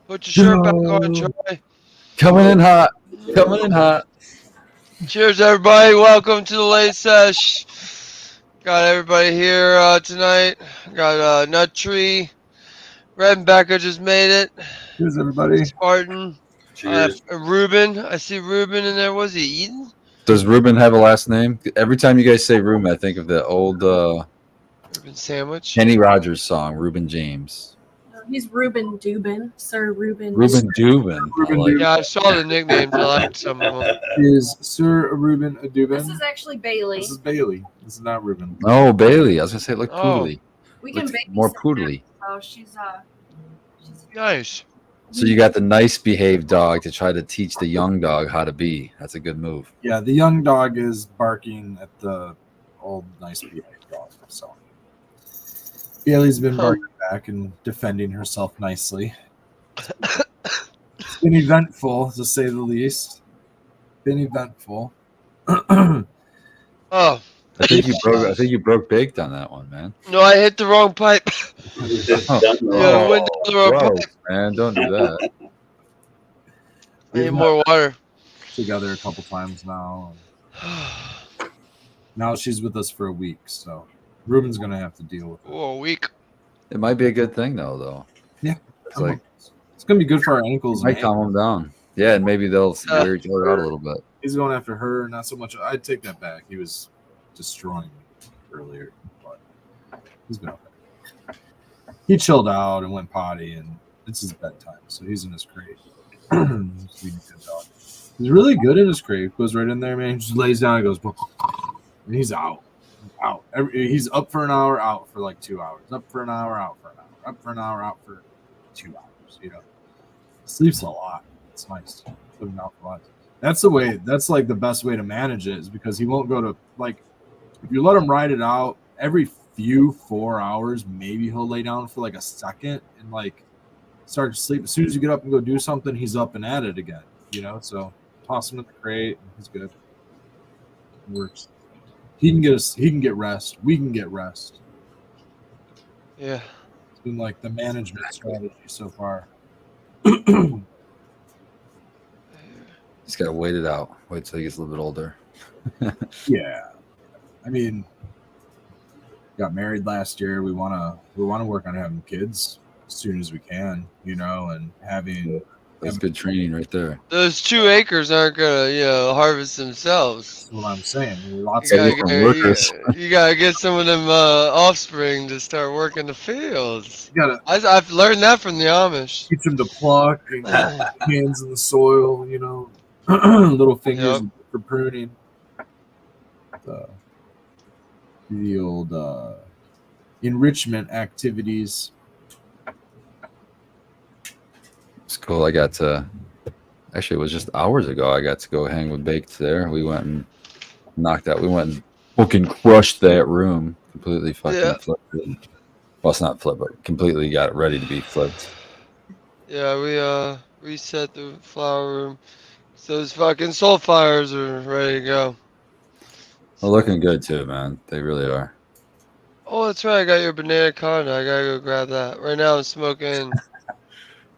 Put your shirt back on, Troy. Coming in hot. Coming in hot. Cheers, everybody. Welcome to the Late Sesh. Got everybody here tonight. Got Nut Tree. Red and Becca just made it. Cheers, everybody. Spartan. Cheers. Ruben. I see Ruben in there. Was he eating? Does Ruben have a last name? Every time you guys say Ruben, I think of the old Ruben Sandwich. Kenny Rogers song, Ruben James. He's Ruben Dubin, Sir Ruben. Ruben Dubin. Ruben Like, Dubin. Yeah, I saw the nicknames. I liked some of them. Is Sir Ruben Dubin? This is actually Bailey. This is Bailey. This is not Ruben. oh, Bailey. I was gonna say it looked Oh. poodly. We can Looked babysit more her, poodly. So she's Nice. So you got the nice behaved dog to try to teach the young dog how to be. That's a good move. Yeah, the young dog is barking at the old nice behaved dog. So Bailey's been barking back and defending herself nicely. It's been eventful, to say the least. Been eventful. Oh, I think you broke baked on that one, man. no, I hit the wrong pipe. Oh, went down the wrong gross, pipe. man. Don't do that. I need more water. Together a couple times now. Now she's with us for a week, so Ruben's gonna have to deal with it. Oh, a week. It might be a good thing though. Yeah. It's like It's gonna be good for our ankles. might and calm them down. Yeah, and maybe they'll wear each other out a little bit. He's going after her, not so much. I'd take that back. He was destroying me earlier, but he's been okay. He chilled out and went potty, and it's his bedtime, so he's in his crate. He's being a good dog. He's really good in his crate. Goes right in there, man. He just lays down and goes, and he's out. Out. He's up for an hour, out for like 2 hours. Up for an hour, out for an hour. Up for an hour, out for 2 hours. You know, sleeps a lot. It's nice. Put him out for a lot. That's the way. That's like the best way to manage it, is because he won't go to, like, if you let him ride it out every few 4 hours, maybe he'll lay down for like a second and like start to sleep. As soon as you get up and go do something, he's up and at it again. You know, so toss him in the crate. And he's good. It works. He can get rest. We can get rest. Yeah. It's been like the management strategy so far. Just gotta wait it out. Wait till he gets a little bit older. Yeah, I mean, got married last year. We wanna work on having kids as soon as we can, you know, and having. That's good training right there. Those 2 acres aren't gonna, harvest themselves. That's what I'm saying. Lots You of gotta, workers. you gotta get some of them offspring to start working the fields. you gotta I've learned that from the Amish. teach them to pluck and get hands in the soil, you know, little fingers Yep. for pruning. The old enrichment activities. It's cool. I got to actually it was just hours ago. I got to go hang with Baked there. We went and knocked out. We went and fucking crushed that room. Completely fucking Yeah. flipped it. Well, it's not flipped, but completely got it ready to be flipped. Yeah, we reset the flower room. So those fucking soul fires are ready to go. They're looking good too, man. They really are. Oh, that's right. I got your banana conda. I gotta go grab that. Right now I'm smoking.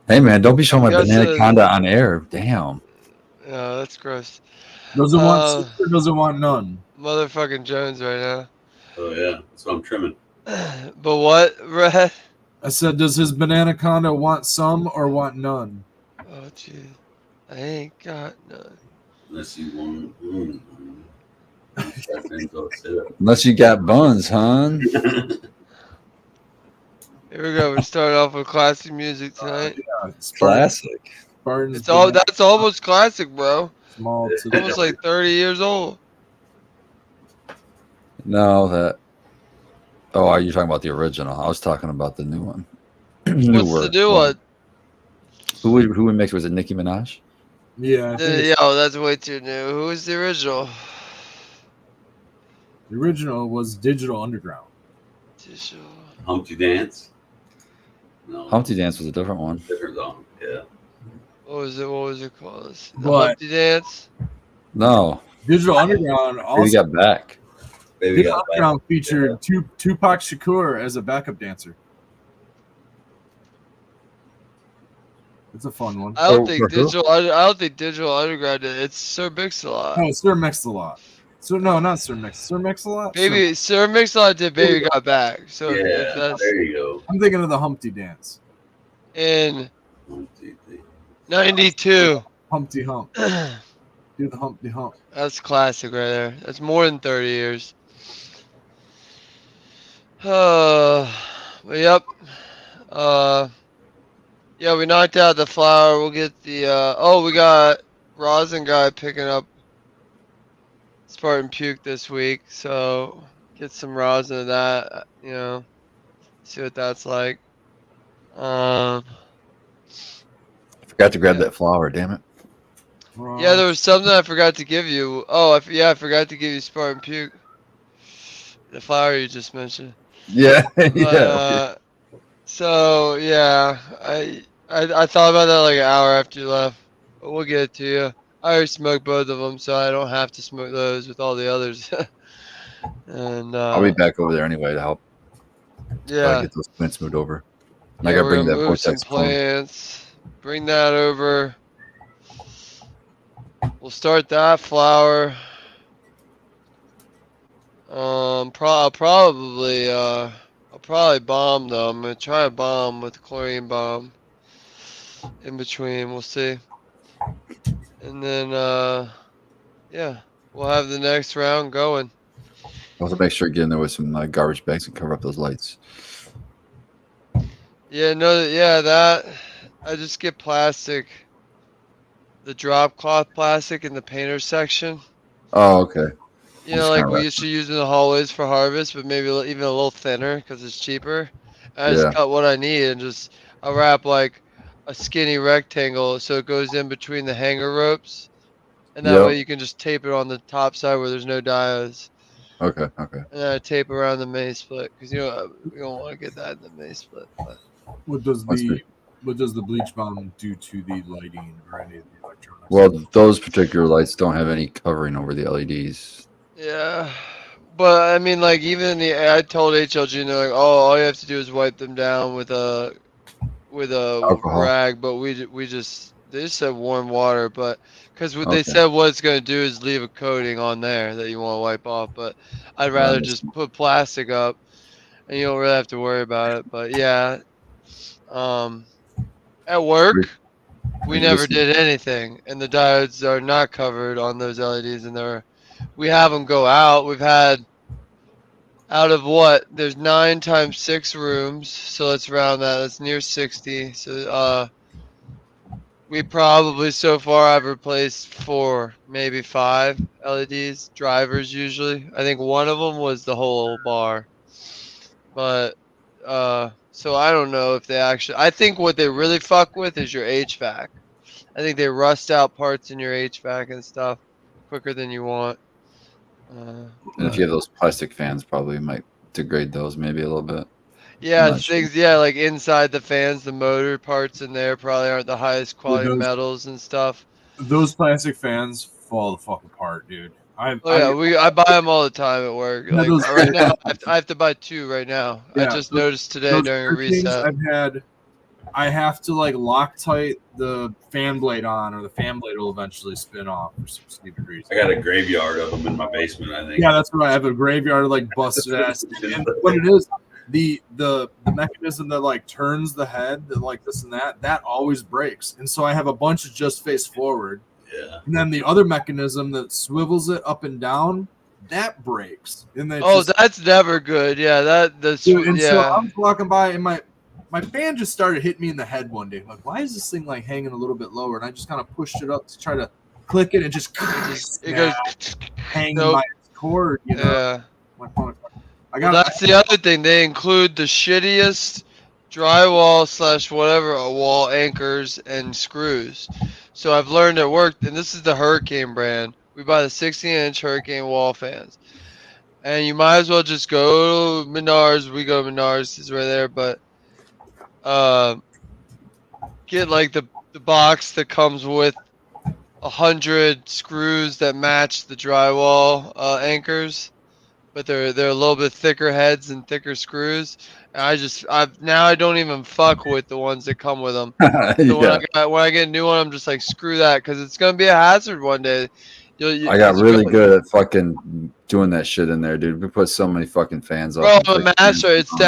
Hey, man, don't be showing my Yes, banana conda on air. Damn. Yeah, that's gross. Doesn't want sister, doesn't want none. Motherfucking Jones right now. Oh yeah, that's what I'm trimming. But what, Red? I said, does his banana conda want some or want none? Oh, jeez. I ain't got none. Unless you want. Unless you got buns, hon. Here we go. We're starting off with classic music tonight. Yeah, Classic. Spartan's That's almost classic, bro. small to It's almost like 30 years old. No, that. Oh, are you talking about the original? I was talking about the new one. What's the new one? Who would mix? Was it Nicki Minaj? Yeah, I think it's- Yo, that's way too new. Who was the original? the original was Digital Underground. Humpty Dance. No. Humpty Dance was a different one. Different song. Yeah. What was it called? The What? Humpty Dance? No, Digital Underground we also. got back. Baby Digital got back. Underground featured Tupac Shakur as a backup dancer. It's a fun one. I don't Oh, think for who? digital. I don't think digital undergrad. It's Sir Mix-a-Lot. No, Sir Mix-a-Lot. So no, not Sir Mix. Sir Mix-a-Lot. Baby, Sir Mix-a-Lot did Baby Got Back. So if Yeah, that's there you go. I'm thinking of the Humpty Dance. in 1, 2, 3. '92. Humpty Hump. Do the Humpty Hump. That's classic right there. That's more than 30 years. But yep. Yeah, we knocked out the flower. We'll get the oh, we got Rosin guy picking up Spartan Puke this week, so get some rosin of that, see what that's like. Um Forgot to grab yeah. that flower. Damn it. Yeah, there was something I forgot to give you. Oh, I forgot to give you Spartan Puke. The flower you just mentioned. Yeah, But, yeah. so yeah, I thought about that like an hour after you left. But we'll get it to you. I already smoked both of them, so I don't have to smoke those with all the others. And I'll be back over there anyway to help yeah, get those plants moved over. And I yeah, gotta we're bring gonna that move some vortex cone. plants. Bring that over. We'll start that flower. I'll probably bomb though. I'm gonna try a bomb with chlorine bomb in between. We'll see. And then yeah, we'll have the next round going. Also, make sure you get in there with some garbage bags and cover up those lights. Yeah, no, yeah, that I just get plastic, the drop cloth plastic in the painter section. Oh, okay. You know, Just like kind of we used to use in the hallways for harvest, but maybe even a little thinner because it's cheaper. I just Yeah. cut what I need and just I wrap like a skinny rectangle so it goes in between the hanger ropes, and that way Yep. you can just tape it on the top side where there's no diodes, Okay. Okay. and then I tape around the main split because we don't want to get that in the main split. But What does Let's the see. what does the bleach bomb do to the lighting or any of the electronics? Well, those particular lights don't have any covering over the LEDs. yeah, but I mean, like even I told HLG and they're like, oh, all you have to do is wipe them down with a Alcohol. rag, but they just said warm water, but because what they Okay. said what it's gonna do is leave a coating on there that you want to wipe off, but I'd rather just put plastic up and you don't really have to worry about it. But yeah, at work we never did anything, and the diodes are not covered on those LEDs, and we have them go out. We've had out of what? There's 9 times 6 rooms, so let's round that. That's near 60. So we probably so far I've replaced 4, maybe 5 LEDs, drivers usually. I think one of them was the whole bar. But so I don't know if they actually I think what they really fuck with is your HVAC. I think they rust out parts in your HVAC and stuff quicker than you want. And if you have those plastic fans, probably might degrade those maybe a little bit. Yeah, not sure. things. Yeah, like inside the fans, the motor parts in there probably aren't the highest quality metals and stuff. Those plastic fans fall the fuck apart, dude. Oh yeah, I buy them all the time at work. Yeah, Like those- right now, I have to buy 2 right now. I Yeah, just noticed today those during a hurricanes reset. I have to like Loctite the fan blade on, or the fan blade will eventually spin off for some stupid reason. I got a graveyard of them in my basement, I think. Yeah, that's right. I have a graveyard of like busted ass. And what it is, the mechanism that like turns the head, that like this and that always breaks. And so I have a bunch of just face forward. Yeah. And then the other mechanism that swivels it up and down, that breaks. And then That's never good. Yeah, so I was walking by and my fan just started hitting me in the head one day. Like, why is this thing like hanging a little bit lower? And I just kind of pushed it up to try to click it, and it goes hanging by its cord. You know. Yeah. Yeah. That's the other thing. They include the shittiest drywall / whatever wall anchors and screws. So I've learned at work, and this is the Hurricane brand. We buy the 16-inch Hurricane wall fans, and you might as well just go to Menards. We go to Menards, it's right there. But get like the box that comes with 100 screws that match the drywall anchors. but they're a little bit thicker heads and thicker screws. And I don't even fuck with the ones that come with them. So Yeah. when I get a new one, I'm just like screw that because it's gonna be a hazard one day. I got really good at fucking doing that shit in there, dude. We put so many fucking fans up. Bro, and I'm a fixed fans master. It's on.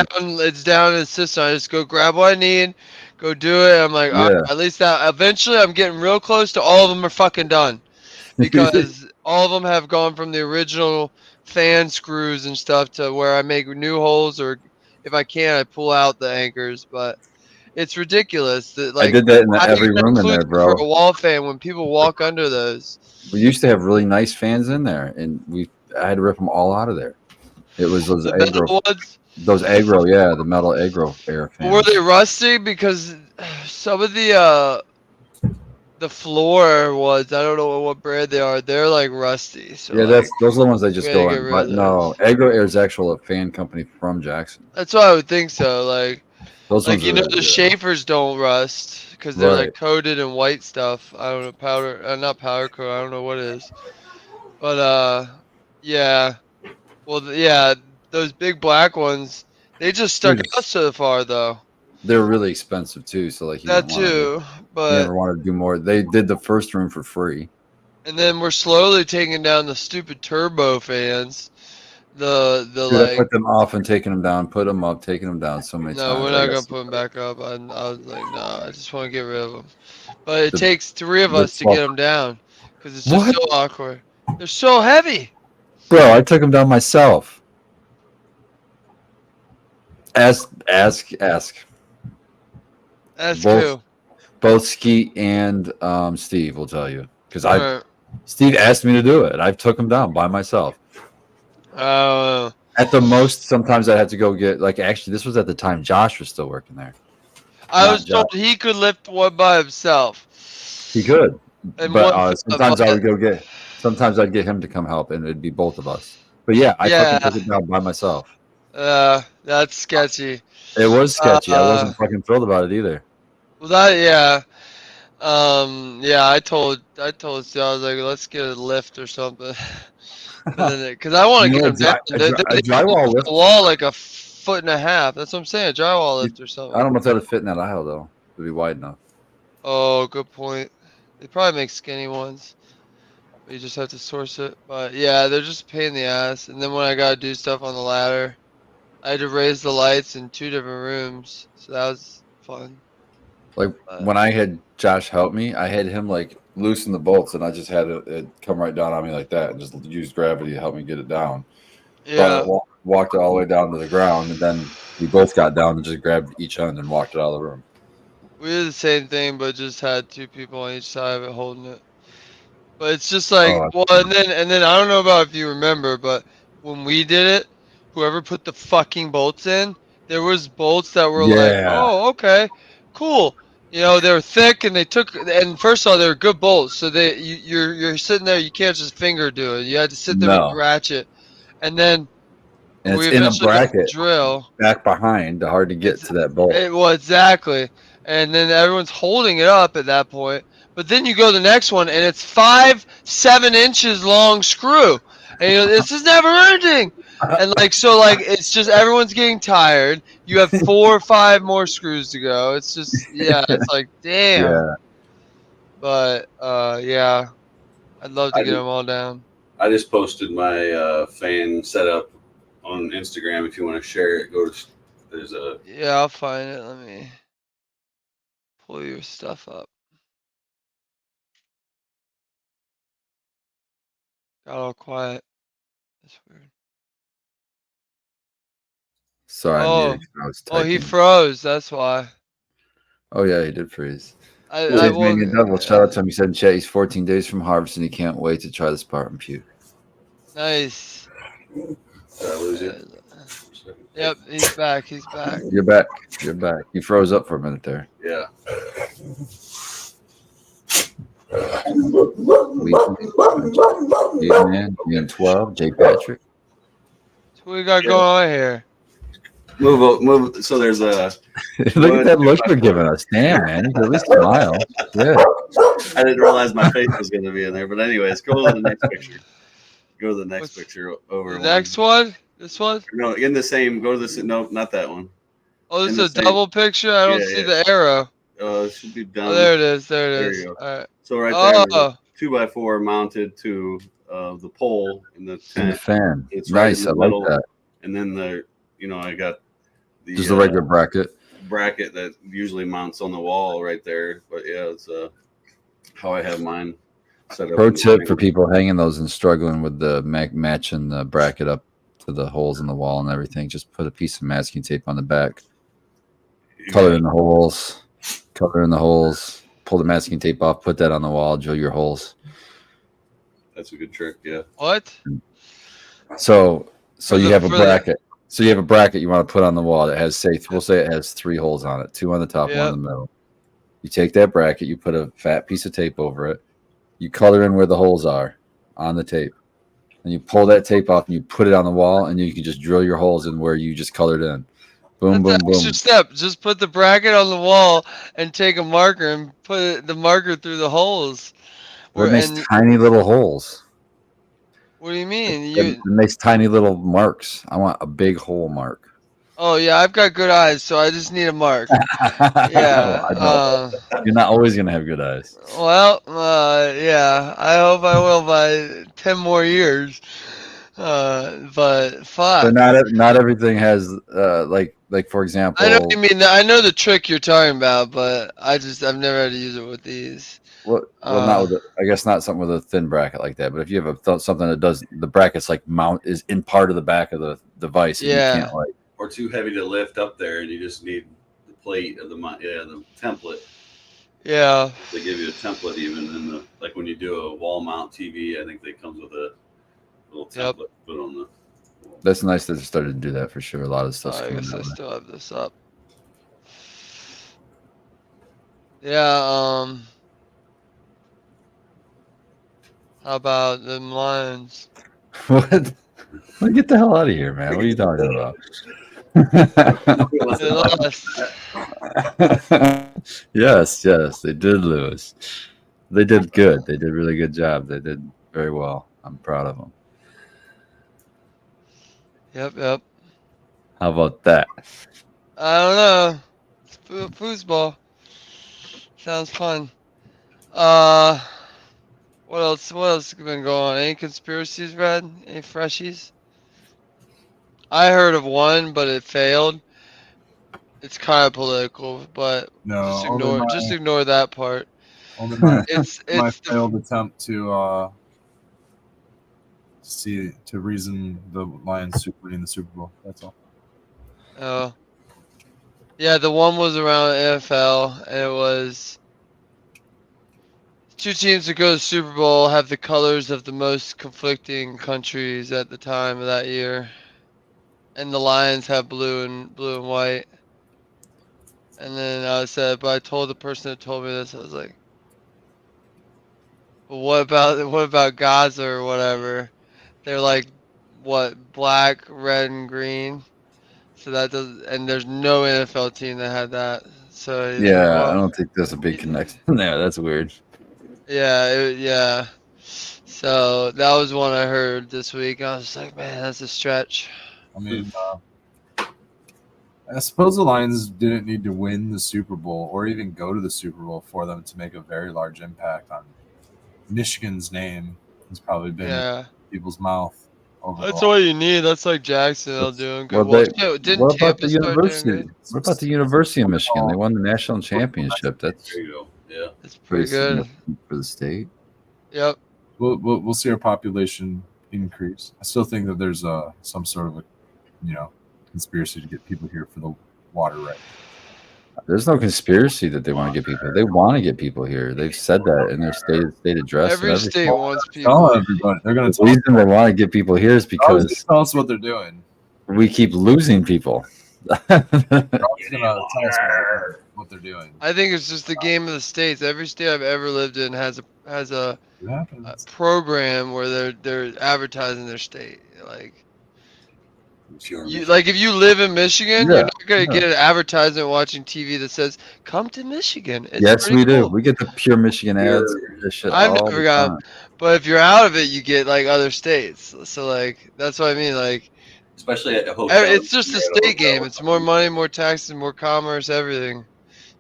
down in the system. I just go grab what I need, go do it. I'm like, all right, Yeah. at least that. Eventually, I'm getting real close to all of them are fucking done because all of them have gone from the original fan screws and stuff to where I make new holes, or if I can, I pull out the anchors. But it's ridiculous that I like, did that in how are you every gonna room in include there, that for bro. a wall fan when people walk under those? We used to have really nice fans in there, and I had to rip them all out of there. It was those The metal ones. yeah, the metal aggro air Were fans. they rusty? Because some of the floor was, I don't know what brand they are. They're like rusty. So Yeah, like those are the ones they we just gotta go get in. rid But of those. no, Aggro Air is actual a fan company from Jackson. That's why I would think so. Those ones are The Schaefers don't rust because they're right. like coated in white stuff. I don't know powder, not powder coat. I don't know what it is. But yeah. Well, yeah, those big black ones, they just They're stuck out just so far though. they're really expensive too. So like That too, you but never wanted to do more. They did the first room for free. and then we're slowly taking down the stupid turbo fans. The Dude, I like put them off and taking them down, put them up, taking them down so many no, times. we're I not got gonna sick put them of it. back up. I was like, no, I just want to get rid of them. But it The, takes three of the us to get 12 them down because it's just what, so awkward. They're so heavy. bro? I took them down myself. Ask. That's Both cool. both Skeet and Steve will tell you because All I right. Steve asked me to do it. I took him down by myself. Oh, At the most, sometimes I had to go get like. Actually, this was at the time Josh was still working there. I Not was told Josh. he could lift one by himself. He could, And but one, sometimes I but would go get. Sometimes I'd get him to come help, and it'd be both of us. But yeah, I fucking yeah, took it down by myself. that's sketchy. It was sketchy. I Uh, wasn't fucking thrilled about it either. well, that yeah. Yeah, I told Steve, I was like, let's get a lift or something. But then, because I want to You get know, them down, a they go drywall up lift. the wall like a foot and a half. That's what I'm saying, a drywall lift or I something. don't know if that'd fit in that aisle though. It'd be wide enough. Oh, good point. They probably make skinny ones. You just have to source it. But yeah, they're just a pain in the ass. And then when I gotta do stuff on the ladder, I had to raise the lights in 2 different rooms, so that was fun. Like But when I had Josh help me, I had him like loosen the bolts, and I just had it come right down on me like that, and just use gravity to help me get it down. Brought yeah, it, walked it all the way down to the ground, and then we both got down and just grabbed each end and walked it out of the room. we did the same thing, but just had 2 people on each side of it holding it. But it's just like, Oh, well, and then I don't know about if you remember, but when we did it, whoever put the fucking bolts in, there was bolts that were like, yeah, oh, okay, cool. They were thick and they took, and first of all, they were good bolts. So you're sitting there, you can't just finger do it. You had to sit there with the no, ratchet, and then and it's we in a eventually got the bracket drill. back behind, hard to get It's to that bolt. well, exactly. And then everyone's holding it up at that point. But then you go to the next one, and it's 7 inches long screw, and this is never ending. And it's just everyone's getting tired. You have 4 or 5 more screws to go. It's just it's like damn. Yeah, But yeah, I'd love to I get just, them all down. I just posted my fan setup on Instagram. If you want to share it, there's a Yeah, I'll find it. Let me pull your stuff up. Got all quiet. That's weird. sorry, I'm Oh, muted. I was oh, he typing. froze. That's why. Oh yeah, he did freeze. I Saves will. me a double. Shout out to him. He said in chat he's 14 days from harvest and he can't wait to try the Spartan Pew. Nice. did I lose you? Yep, he's back. He's back. You're back. You're back. You froze up for a minute there. Yeah. Man, being 12, Jay Patrick. So what we got going on here? Move. So there's a. Look at that look you're giving us. Damn, man. You can at least smile. Yeah. I didn't realize my face was going to be in there, but anyways, go to the next picture. Go to the next What's picture over. The next one? This one? No, in the same. Go to this. No, not that one. Oh, this In is the a same. double picture? I don't Yeah, see yeah. the arrow. It should be down. Oh, there it is. There it There is. you go. All right. So right there, there's Oh, a 2x4 mounted to the pole in the In the tent. fan. It's right Nice. in the I like middle, that. and then I got the Just the regular bracket. bracket that usually mounts on the wall right there. But yeah, it's how I have mine set up. Pro in the tip tent. for people hanging those and struggling with the matching the bracket up to the holes in the wall and everything. Just put a piece of masking tape on the back. Color in the holes. Color in the holes. Pull the masking tape off. Put that on the wall. Drill your holes. That's a good trick. Yeah. what? So you have a for the- bracket. So you have a bracket you want to put on the wall that has, we'll say it has 3 holes on it, 2 on the top, 1 in the middle. You take that bracket, you put a fat piece of tape over it, you color in where the holes are on the tape, and you pull that tape off and you put it on the wall, and you can just drill your holes in where you just colored in. Boom, That's boom, the extra boom. step. Just put the bracket on the wall and take a marker and put the marker through the holes. It makes And tiny little holes. what do you mean? It makes tiny little marks. I want a big hole mark. Oh yeah, I've got good eyes, so I just need a mark. Yeah. I know. You're not always gonna have good eyes. Well, yeah. I hope I will by 10 more years. But fuck. But not everything has like for example. I know what you mean. I know the trick you're talking about, but I've never had to use it with these. Well, not with I guess not something with a thin bracket like that. But if you have something that does the brackets like mount is in part of the back of the device, and Yeah. you can't like. Or too heavy to lift up there, and you just need the plate of the template. Yeah. They give you a template even in the like when you do a wall mount TV. I think they comes with a little template to put on the. That's nice that they started to do that for sure. A lot of stuff's I coming guess I out. still have this up. Yeah. How about them Lions? What? Well, get the hell out of here, man. What are you talking about? They lost. Yes, they did lose. They did good. They did a really good job. They did very well. I'm proud of them. Yep. How about that? I don't know. It's foosball. Sounds fun. What else has been going on? Any conspiracies, Red? Any freshies? I heard of one, but it failed. It's kind of political, but No, just ignore that part. only my It's my the failed attempt to reason the Lions winning the Super Bowl. That's all. oh yeah, the one was around NFL, and it was 2 teams that go to the Super Bowl have the colors of the most conflicting countries at the time of that year, and the Lions have blue and white. And then but I told the person that told me this, I was like, well, what about Gaza or whatever? They're like, what, black, red, and green. So that does, and there's no NFL team that had that. So he's like, Yeah, I well, don't think there's a big connection there. That's weird. yeah. So that was one I heard this week. I was just like, man, that's a stretch. I mean, I suppose the Lions didn't need to win the Super Bowl or even go to the Super Bowl for them to make a very large impact on Michigan's name. Has probably been in people's mouth. That's all you need. That's like Jacksonville doing good. What Didn't about Tampa the start doing university? good? What about the University of Michigan? They won the national championship. That's There you go. Yeah. It's pretty good. significant for the state. Yep. We'll see our population increase. I still think that there's some sort of a conspiracy to get people here for the water right. There's no conspiracy that they want to get people. They want to get people here. They've said that in their state address. Every state wants Tell people. everybody. They're going to The reason they want to get people here is because tell us what they're doing. we keep losing people. They're always going to tell us what they're doing. I think it's just the game of the states. Every state I've ever lived in has a It happens. program where they're advertising their state. Like Sure. if you live in Michigan, Yeah, you're not gonna get an advertisement watching TV that says "Come to Michigan." It's Yes, pretty we do. cool. We get the pure Michigan ads. This shit I've all never the got time. But if you're out of it, you get like other states. So like that's what I mean. Like Especially at a hotel. it's just a You're at state hotel game. or It's more something. money, more taxes, more commerce, everything.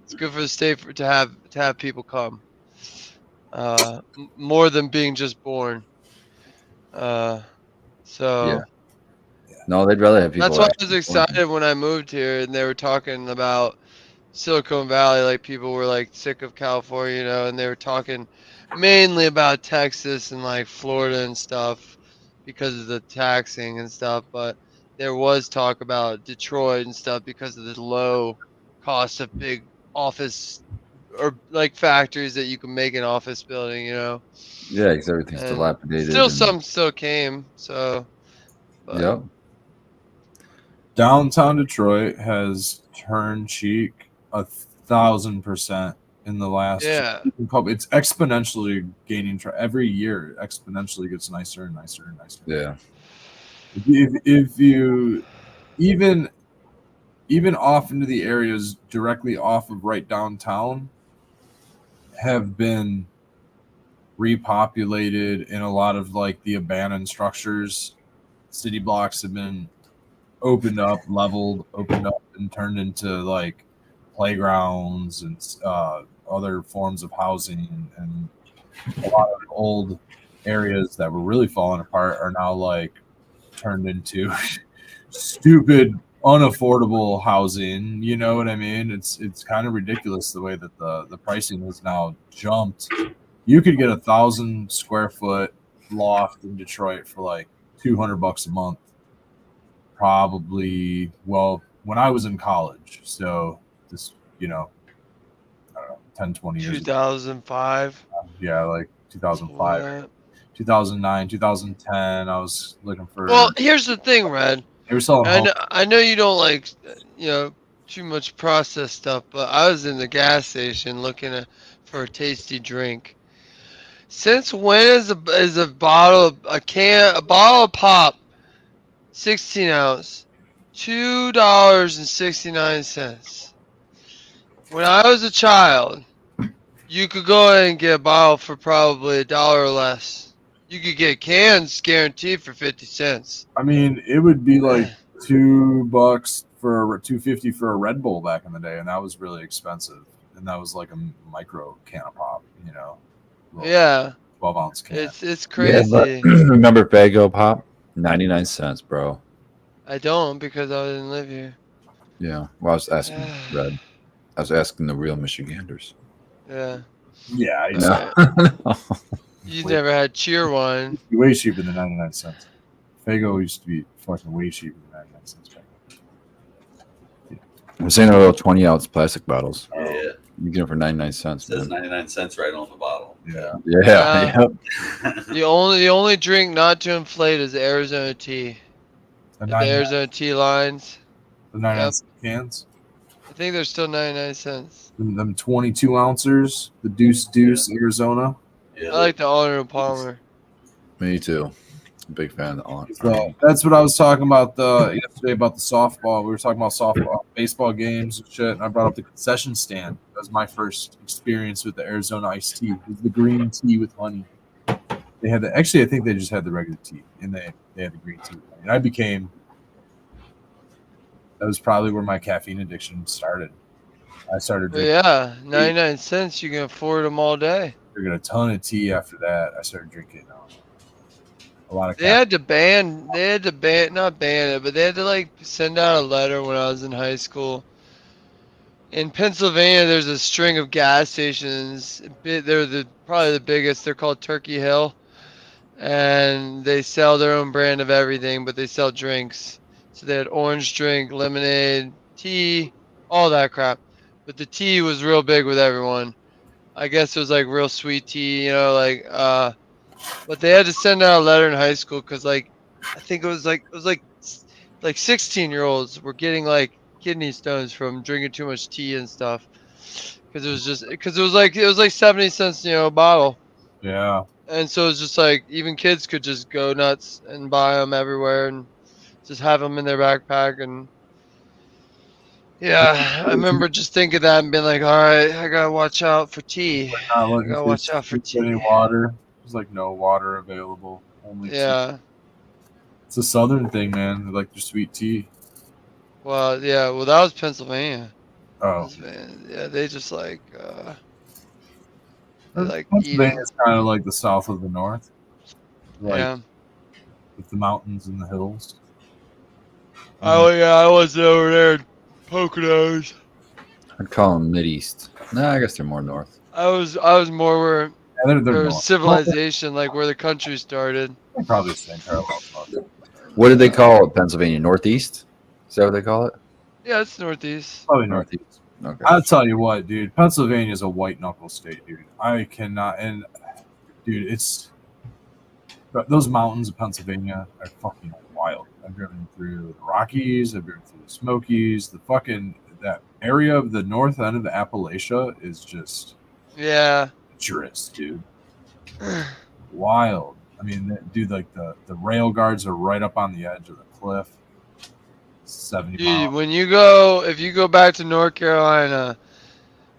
It's good for the state to have people come. More than being just born. Uh, Yeah. so No, they'd rather have that's people why I was actually born here. excited when I moved here and they were talking about Silicon Valley. Like people were like sick of California, and they were talking mainly about Texas and like Florida and stuff because of the taxing and stuff. But there was talk about Detroit and stuff because of the low cost of big office or like factories that you can make an office building. Yeah, because everything's And dilapidated still and some still came. So, but yep. Downtown Detroit has turned cheek 1,000% in the last. yeah, It's exponentially gaining. Every year, it exponentially gets nicer and nicer and nicer. Yeah. If you even off into the areas directly off of right downtown have been repopulated, and a lot of like the abandoned structures, city blocks have been opened up, and turned into like playgrounds and other forms of housing. And a lot of old areas that were really falling apart are now like turned into stupid, unaffordable housing. You know what I mean? It's kind of ridiculous the way that the pricing has now jumped. You could get 1,000 square foot loft in Detroit for like $200 a month. Probably, well, when I was in college. So this, I don't know, 10, 20 years ago. 2005. Yeah, like 2005, 2009, 2010. I was looking for. Well, here's the thing, Red. They were selling I home. know you don't like too much processed stuff, but I was in the gas station looking for a tasty drink. Since when is a bottle of pop 16 ounce $2.69? When I was a child, you could go ahead and get a bottle for probably $1 or less. You could get cans guaranteed for 50 cents. I mean, it would be like $2 for $2.50 for a Red Bull back in the day, and that was really expensive. And that was like a micro can of pop, little Yeah, 12-ounce can. it's Yeah, crazy. but remember Fago Pop? 99 cents, bro. I don't because I didn't live here. Yeah. Well, I was asking Red. I was asking the real Michiganders. Yeah. Yeah, No. You never had cheer wine. way cheaper than 99 cents. Fago used to be fucking way cheaper than 99 cents back then. I'm saying they're little 20-ounce plastic bottles. Yeah. You get them for 99 cents. It says Man. 99 cents right on the bottle. Yeah. Yeah. Yep. The only drink not to inflate is Arizona tea. The At the Arizona tea lines. 99 cent cans. I think they're still 99 cents. Them 22 ounces, the Deuce Arizona. Yeah, I like the Arnold Palmer. Me too. Big fan of the So that's what I was talking about yesterday about the softball. We were talking about softball, baseball games and shit. And I brought up the concession stand. That was my first experience with the Arizona iced tea. It was the green tea with honey. They had I think they just had the regular tea, and they had the green tea. And that was probably where my caffeine addiction started. I started drinking. Yeah, 99 cents. You can afford them all day. Drinking a ton of tea after that. I started drinking a lot of They had to not ban it, but they had to like send out a letter when I was in high school. In Pennsylvania, there's a string of gas stations. They're probably the biggest. They're called Turkey Hill, and they sell their own brand of everything, but they sell drinks. So they had orange drink, lemonade, tea, all that crap. But the tea was real big with everyone. I guess it was like real sweet tea, but they had to send out a letter in high school because I think it was like 16-year-olds were getting like kidney stones from drinking too much tea and stuff because it was like 70 cents a bottle. Yeah. And so it's just like even kids could just go nuts and buy them everywhere and just have them in their backpack. And yeah, I remember just thinking that and being like, all right, I gotta watch out for tea. I gotta watch out for tea. Any water. There's like no water available. Only tea. Yeah. It's a southern thing, man. They like their sweet tea. Well, yeah. Well, that was Pennsylvania. Oh, Yeah, they just they like Pennsylvania eating. is kind of like the south of the north, like Yeah. with the mountains and the hills. Oh yeah, I was over there in Poconos. I'd call them Mideast. No, I guess they're more north. I was more where Yeah, they're there was north. civilization, like where the country started. They're probably the same parallel. What did they call it, Pennsylvania? Northeast? Is that what they call it? Yeah, it's northeast. Probably north. Northeast. Okay. I'll tell you what, dude. Pennsylvania is a white knuckle state, dude. I cannot. And dude, those mountains of Pennsylvania are fucking wild. I've driven through the Rockies. I've driven through the Smokies. That area of the north end of the Appalachia is just Yeah. dangerous, dude. Wild. I mean, dude, like the rail guards are right up on the edge of the cliff. 70 Dude, miles. if you go back to North Carolina,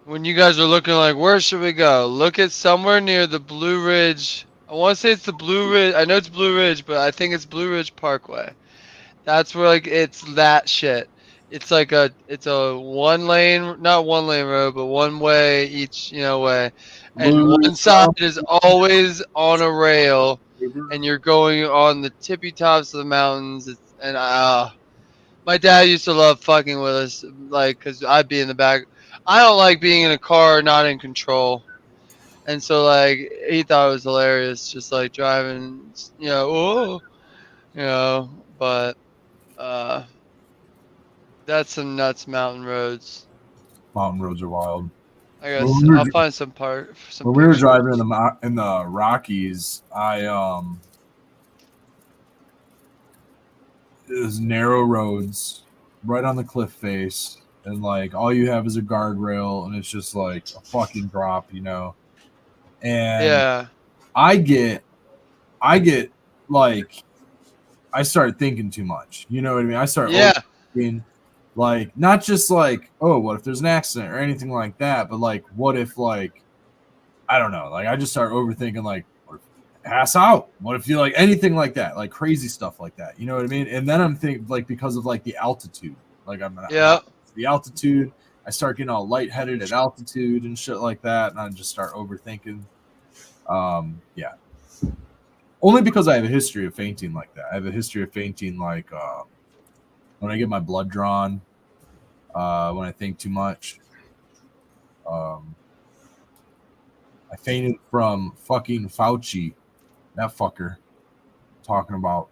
when you guys are looking like, where should we go? Look at somewhere near the Blue Ridge. I want to say it's the Blue Ridge. I know it's Blue Ridge, but I think it's Blue Ridge Parkway. That's where it's that shit. It's it's a not one lane road, but one way each, way. And Blue one side is always on a rail, and you're going on the tippy tops of the mountains. My dad used to love fucking with us, cause I'd be in the back. I don't like being in a car not in control, and so he thought it was hilarious, just driving, but that's some nuts mountain roads. Mountain roads are wild. I guess Well, I'll find some When we were pictures. driving in the Rockies, there's narrow roads right on the cliff face, and all you have is a guardrail, and it's just like a fucking drop, And Yeah. I get I start thinking too much. You know what I mean? I start thinking, not just oh, what if there's an accident or anything like that, but what if I don't know, I just start overthinking what if you pass out? What if you anything like that, crazy stuff like that, you know what I mean? And then I'm thinking because of the altitude, the altitude, I start getting all lightheaded at altitude and shit like that, and I just start overthinking. Yeah. Only because I have a history of fainting like that. I have a history of fainting when I get my blood drawn, when I think too much. I fainted from fucking Fauci, that fucker, talking about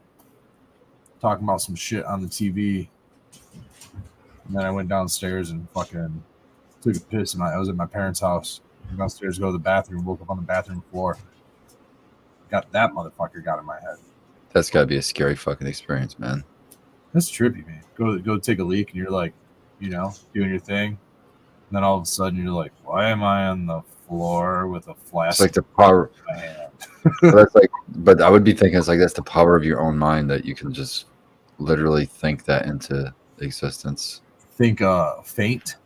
some shit on the TV. And then I went downstairs and fucking took a piss. I was at my parents' house. I went downstairs to go to the bathroom, woke up on the bathroom floor. That motherfucker got in my head. That's got to be a scary fucking experience, man. That's trippy, man. Go take a leak, and you're doing your thing. And then all of a sudden, you're like, why am I on the floor with a flask? It's like the power. In my hand? But I would be thinking it's that's the power of your own mind that you can just literally think that into existence. Think faint.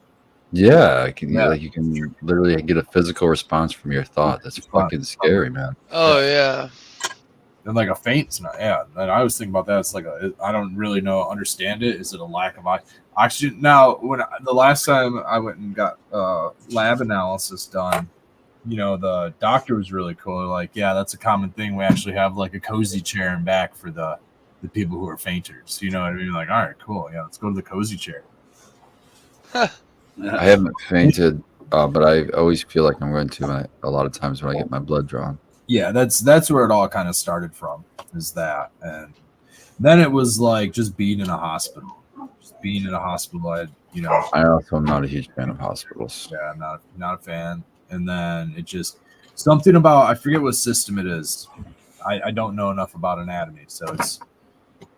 Yeah, you can literally get a physical response from your thought. That's fucking scary, man. Oh yeah. And a faint's not. Yeah, and I was thinking about that. It's I don't really understand it. Is it a lack of oxygen? Now, the last time I went and got lab analysis done, the doctor was really cool. Yeah, that's a common thing. We actually have a cozy chair in back for the people who are fainters. You know what I mean? All right, cool. Yeah, let's go to the cozy chair. I haven't fainted, but I always feel like I'm going to a lot of times when I get my blood drawn. Yeah, that's where it all kind of started from, is that. And then it was just being in a hospital. Just being in a hospital, I also am not a huge fan of hospitals. Yeah, not a fan. And then it just something about, I forget what system it is. I don't know enough about anatomy, so it's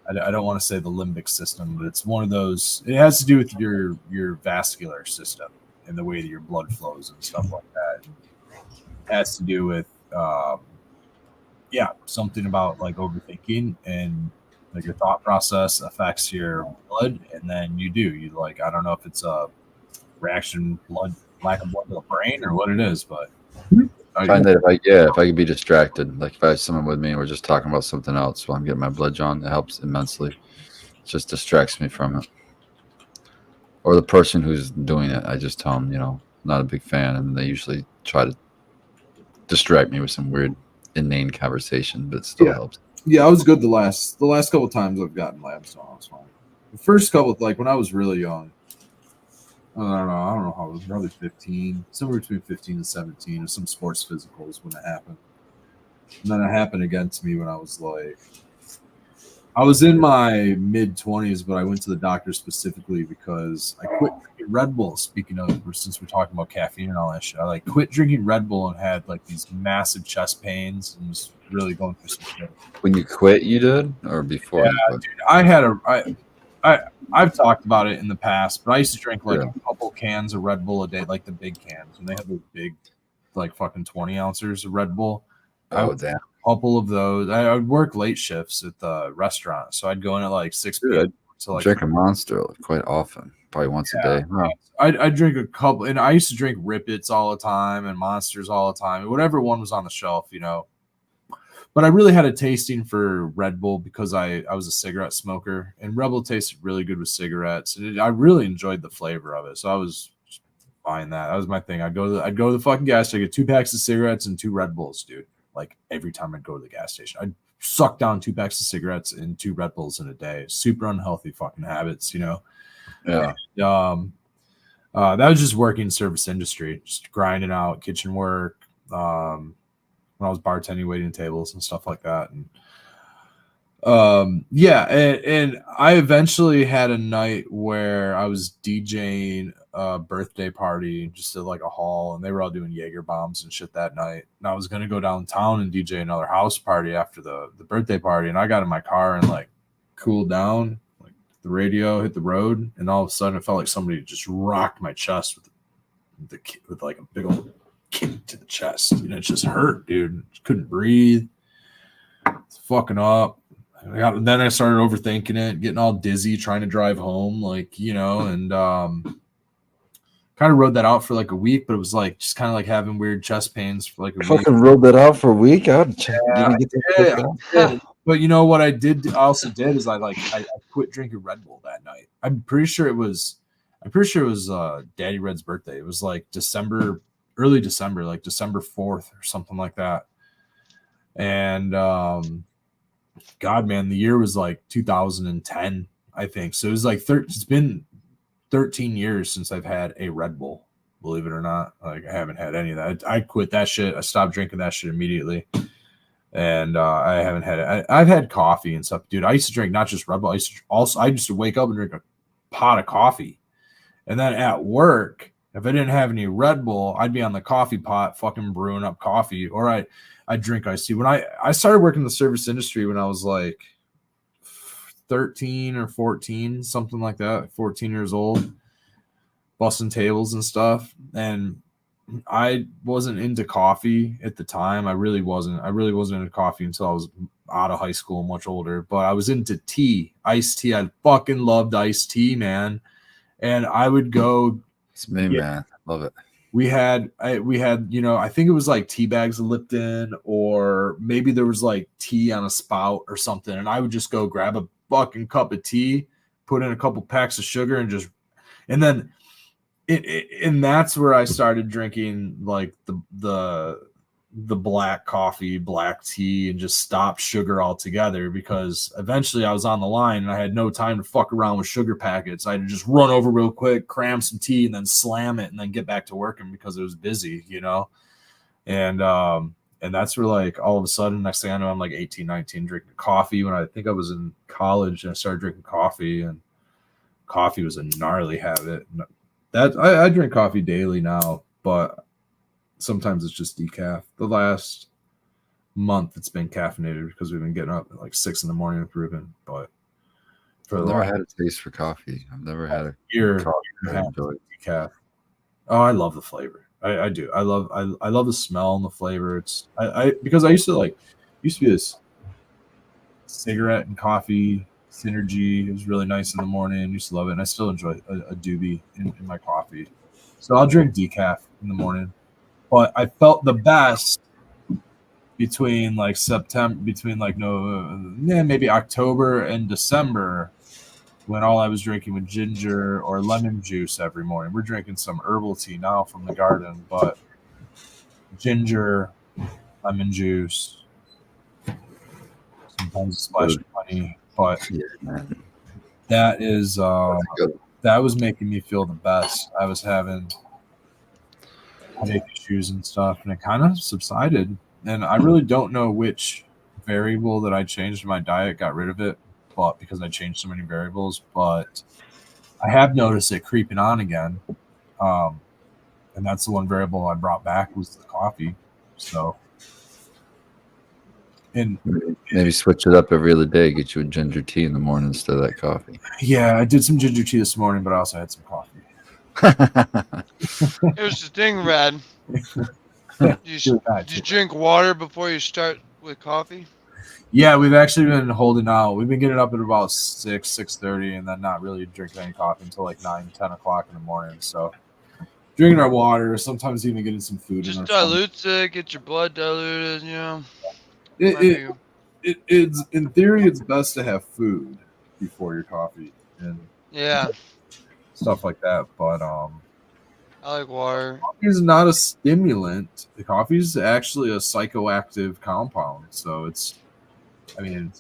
I don't want to say the limbic system, but it's one of those. It has to do with your vascular system and the way that your blood flows and stuff like that. It has to do with something about overthinking, and your thought process affects your blood, and then you I don't know if it's a reaction, lack of blood to the brain or what it is, but Find that if I could be distracted, like if I have someone with me and we're just talking about something else while I'm getting my blood drawn, it helps immensely. It just distracts me from it. Or the person who's doing it, I just tell them, not a big fan, and they usually try to distract me with some weird, inane conversation, but it still helps. Yeah, I was good the last couple times I've gotten labs done. I was fine. The first couple, like when I was really young, I don't know how it was, probably 15, somewhere between 15 and 17, or some sports physicals when it happened. And then it happened again to me when I was in my mid-20s, but I went to the doctor specifically because I quit drinking Red Bull. Speaking of, since we're talking about caffeine and all that shit, I quit drinking Red Bull and had these massive chest pains and was really going through some shit. When you quit, you did, or before you quit? Dude, I've talked about it in the past, but I used to drink a couple cans of Red Bull a day, like the big cans, and they have those big, fucking 20 ounces of Red Bull. Oh, damn. Couple of those. I would work late shifts at the restaurant, so I'd go in at 6 p.m. I drink a Monster quite often, probably once a day. Wow. I'd drink a couple, and I used to drink Rip-Its all the time and Monsters all the time, whatever one was on the shelf, But I really had a tasting for Red Bull because I was a cigarette smoker, and Red Bull tasted really good with cigarettes, and I really enjoyed the flavor of it. So I was buying that. That was my thing. I'd go to the fucking gas station, get 2 packs of cigarettes and 2 Red Bulls, dude. Every time I'd go to the gas station, I'd suck down 2 packs of cigarettes and 2 Red Bulls in a day. Super unhealthy fucking habits, Yeah. And, that was just working service industry, just grinding out kitchen work. When I was bartending, waiting tables and stuff like that. And and I eventually had a night where I was DJing a birthday party just at a hall, and they were all doing Jaeger bombs and shit that night. And I was gonna go downtown and DJ another house party after the birthday party, and I got in my car and cooled down, the radio hit the road, and all of a sudden it felt like somebody just rocked my chest with a big old kick to the chest, and it just hurt, dude. Just couldn't breathe. It's fucking up. Then I started overthinking it, getting all dizzy, trying to drive home, and kind of rode that out for a week, but it was just kind of having weird chest pains for a week. Fucking rode that out for a week. I would check. But what I also did is I quit drinking Red Bull that night. I'm pretty sure it was Daddy Red's birthday. It was December, early December, December 4th or something like that. And God, man, the year was 2010, I think. So it was it's been 13 years since I've had a Red Bull, believe it or not. I haven't had any of that. I quit that shit. I stopped drinking that shit immediately. And I haven't had it. I've had coffee and stuff, dude. I used to drink not just Red Bull. I used to wake up and drink a pot of coffee. And then at work, if I didn't have any Red Bull, I'd be on the coffee pot fucking brewing up coffee. Or I drink iced tea. When I started working in the service industry when I was 13 or 14, something like that, 14 years old, busting tables and stuff. And I wasn't into coffee at the time. I really wasn't into coffee until I was out of high school, much older. But I was into tea, iced tea. I fucking loved iced tea, man. And I would go. It's me, man. Love it. We had, I think it was tea bags of Lipton, or maybe there was tea on a spout or something. And I would just go grab a fucking cup of tea, put in a couple packs of sugar, and then and that's where I started drinking the black coffee, black tea, and just stopped sugar altogether, because eventually I was on the line and I had no time to fuck around with sugar packets. I had to just run over real quick, cram some tea, and then slam it, and then get back to working because it was busy, And that's where all of a sudden, next thing I know, I'm 18, 19, drinking coffee. When I think I was in college, and I started drinking coffee, and coffee was a gnarly habit. That I drink coffee daily now, but sometimes it's just decaf. The last month it's been caffeinated because we've been getting up at 6 in the morning with Ruben. But I've never had a taste for coffee. I've never had a year coffee decaf. Oh, I love the flavor. I do. I love the smell and the flavor. It's because I used to be this cigarette and coffee synergy. It was really nice in the morning. I used to love it, and I still enjoy a doobie in my coffee. So I'll drink decaf in the morning. But I felt the best between like maybe October and December, when all I was drinking was ginger or lemon juice every morning. We're drinking some herbal tea now from the garden, but ginger, lemon juice, sometimes a splash of honey. But Yeah, man. that is Good. that was making me feel the best. I was having headache issues and stuff, and it kind of subsided. And I really don't know which variable that I changed in my diet got rid of it, but because I changed so many variables. But I have noticed it creeping on again, and that's the one variable I brought back was the coffee. So, and Maybe switch it up every other day. Get you a ginger tea in the morning instead of that coffee. yeah, I did some ginger tea this morning, but I also had some coffee. Here's the thing, Rad. You drink water before you start with coffee? Yeah, we've actually been holding out. We've been getting up at about 6:30, and then not really drinking any coffee until like 9-10 o'clock in the morning. So drinking our water, sometimes even getting some food. Just in our dilutes it, get your blood diluted, you know. It's in theory, it's best to have food before your coffee and yeah, stuff like that. But I like water. coffee is not a stimulant. The coffee is actually a psychoactive compound, so it's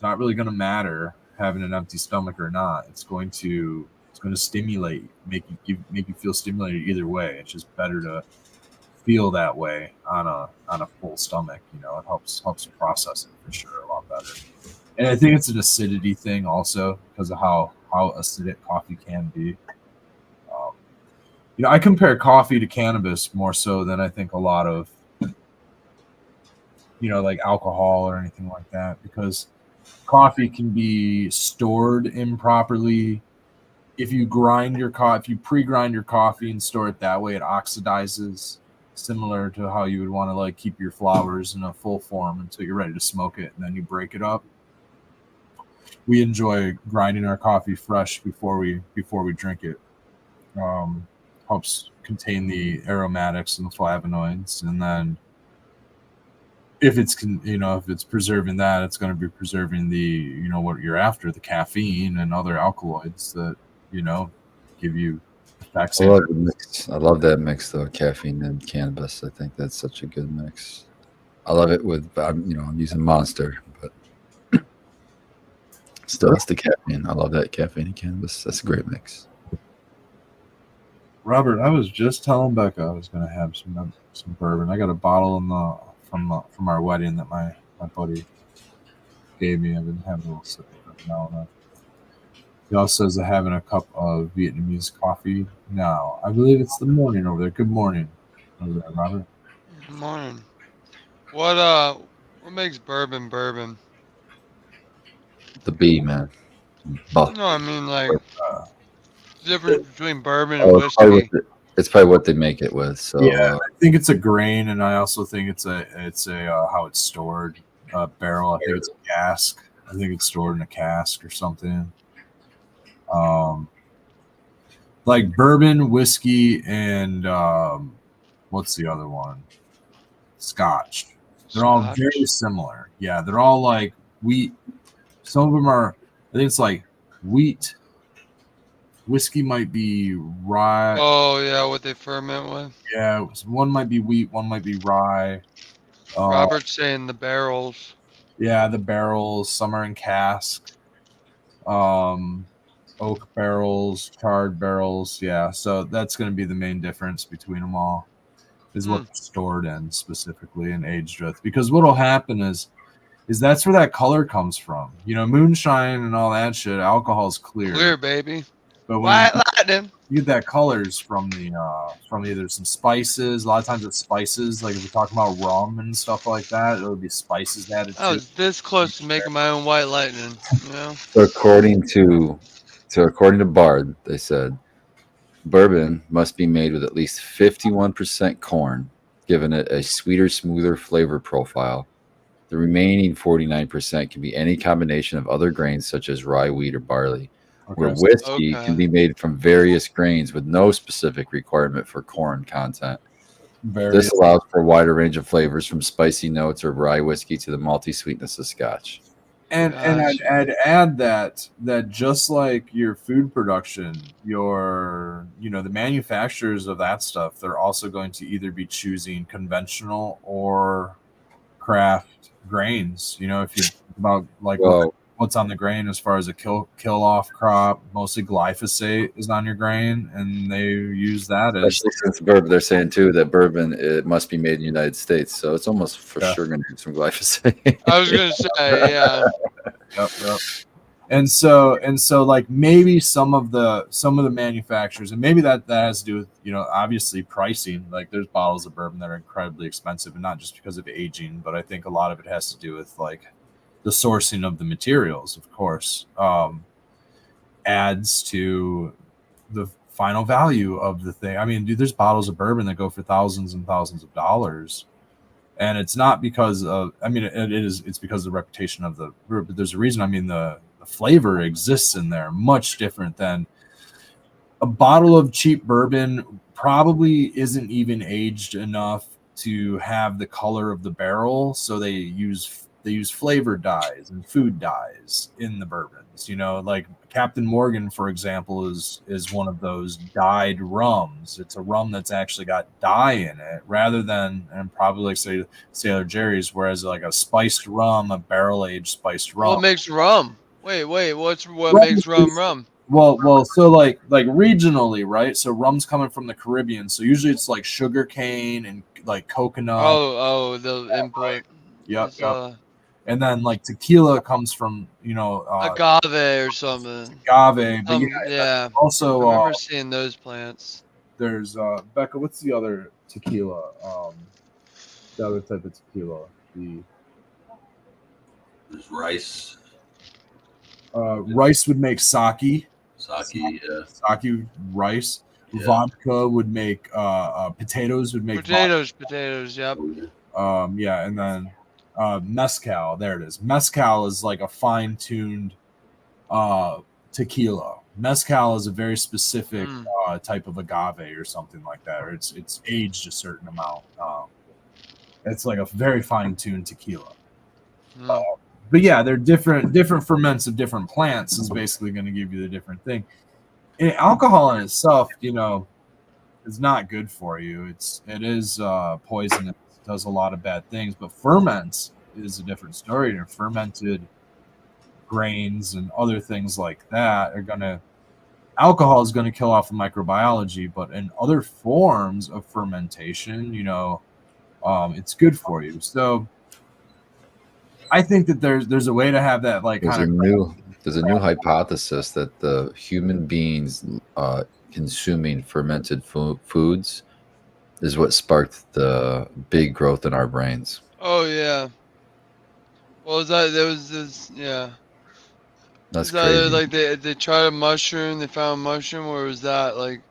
not really going to matter having an empty stomach or not. It's going to stimulate, make you feel stimulated either way. It's just better to feel that way on a full stomach. You know, it helps process it for sure a lot better. And I think it's an acidity thing also because of how acidic coffee can be. I compare coffee to cannabis more so than I think a lot of like alcohol or anything like that, because coffee can be stored improperly. If you pre-grind your coffee and store it that way, it oxidizes, similar to how you would want to like keep your flowers in a full form until you're ready to smoke it, and then you break it up. We enjoy grinding our coffee fresh before we drink it. Helps contain the aromatics and the flavonoids, and then if it's preserving that, it's going to be preserving the what you're after, the caffeine and other alkaloids that give you effects. I love the mix. I love that mix though, caffeine and cannabis. I think that's such a good mix. I love it with I'm using Monster, but still it's the caffeine. I love that caffeine and cannabis. That's a great mix. Robert, I was just telling Becca I was going to have some bourbon. I got a bottle from our wedding that my buddy gave me. I've been having a little sip of it now and then. He also says they're having a cup of Vietnamese coffee now. I believe it's the morning over there. Good morning over there, Robert. Good morning. What makes bourbon? The bee, man. No, I mean like the difference between bourbon and whiskey. It's probably what they make it with. So yeah, I think it's a grain, and I also think it's a how it's stored barrel. I think it's a cask. I think it's stored in a cask or something. Like bourbon, whiskey, and what's the other one? Scotch. They're all very similar. Yeah, they're all like wheat. Some of them are. I think it's like wheat. Whiskey might be rye. Oh yeah, what they ferment with. Yeah, one might be wheat, one might be rye. Robert's saying the barrels. Yeah, the barrels. Some are in cask. Oak barrels, charred barrels. Yeah, so that's going to be the main difference between them all, is what they're stored in specifically and aged with. Because what'll happen is that's where that color comes from. Moonshine and all that shit. Alcohol is clear. Clear, baby. But White lightning. You get that colors from either some spices. A lot of times it's spices. Like if we're talking about rum and stuff like that, it would be spices added. I was this close to making my own white lightning. So according to Bard, they said bourbon must be made with at least 51% corn, giving it a sweeter, smoother flavor profile. The remaining 49% can be any combination of other grains such as rye, wheat, or barley. Where whiskey can be made from various grains with no specific requirement for corn content. This allows for a wider range of flavors, from spicy notes or rye whiskey to the malty sweetness of Scotch. And Gotcha. I'd add that just like your food production, the manufacturers of that stuff, they're also going to either be choosing conventional or craft grains. If you think about like what's on the grain as far as a kill off crop, mostly glyphosate is on your grain, and they use that especially since bourbon. They're saying too that bourbon, it must be made in the United States, so it's almost for sure going to have some glyphosate. I was gonna say, yeah. Yep. And so like maybe some of the manufacturers, and maybe that has to do with obviously pricing. Like there's bottles of bourbon that are incredibly expensive, and not just because of aging, but I think a lot of it has to do with like the sourcing of the materials, of course, adds to the final value of the thing. I mean, dude, there's bottles of bourbon that go for thousands and thousands of dollars. And it's not because of, it's because of the reputation of the brewer, but there's a reason. I mean, the flavor exists in there, much different than a bottle of cheap bourbon. Probably isn't even aged enough to have the color of the barrel, so they use flavor dyes and food dyes in the bourbons. Like Captain Morgan, for example, is one of those dyed rums. It's a rum that's actually got dye in it, rather than, and probably like say Sailor Jerry's, whereas like a spiced rum, a barrel aged spiced rum. What makes rum? Wait, what makes rum? Well, so like regionally, right? So rum's coming from the Caribbean, so usually it's like sugar cane and like coconut. Oh, the input. Yep. And then like tequila comes from agave or something. Agave, but yeah. Also, I remember seeing those plants. There's Becca. What's the other tequila? The other type of tequila. There's rice. Rice would make sake. Sake, yeah. Sake, rice. Yeah. Vodka would make potatoes. Would make potatoes. Yep. Yeah, and then mezcal. There it is. Mezcal is like a fine-tuned tequila. Mezcal is a very specific type of agave or something like that, or it's aged a certain amount. It's like a very fine-tuned tequila. But yeah, they're different ferments of different plants is basically going to give you the different thing. And alcohol in itself, is not good for you. It is poisonous. It does a lot of bad things. But ferments is a different story. Your fermented grains and other things like that alcohol is going to kill off the microbiology, but in other forms of fermentation, it's good for you. So I think that there's a way to have that like there's a new hypothesis that the human beings consuming fermented foods is what sparked the big growth in our brains. Oh yeah. What was that? There was this, yeah. That's crazy. Like they tried a mushroom, they found a mushroom, or was that like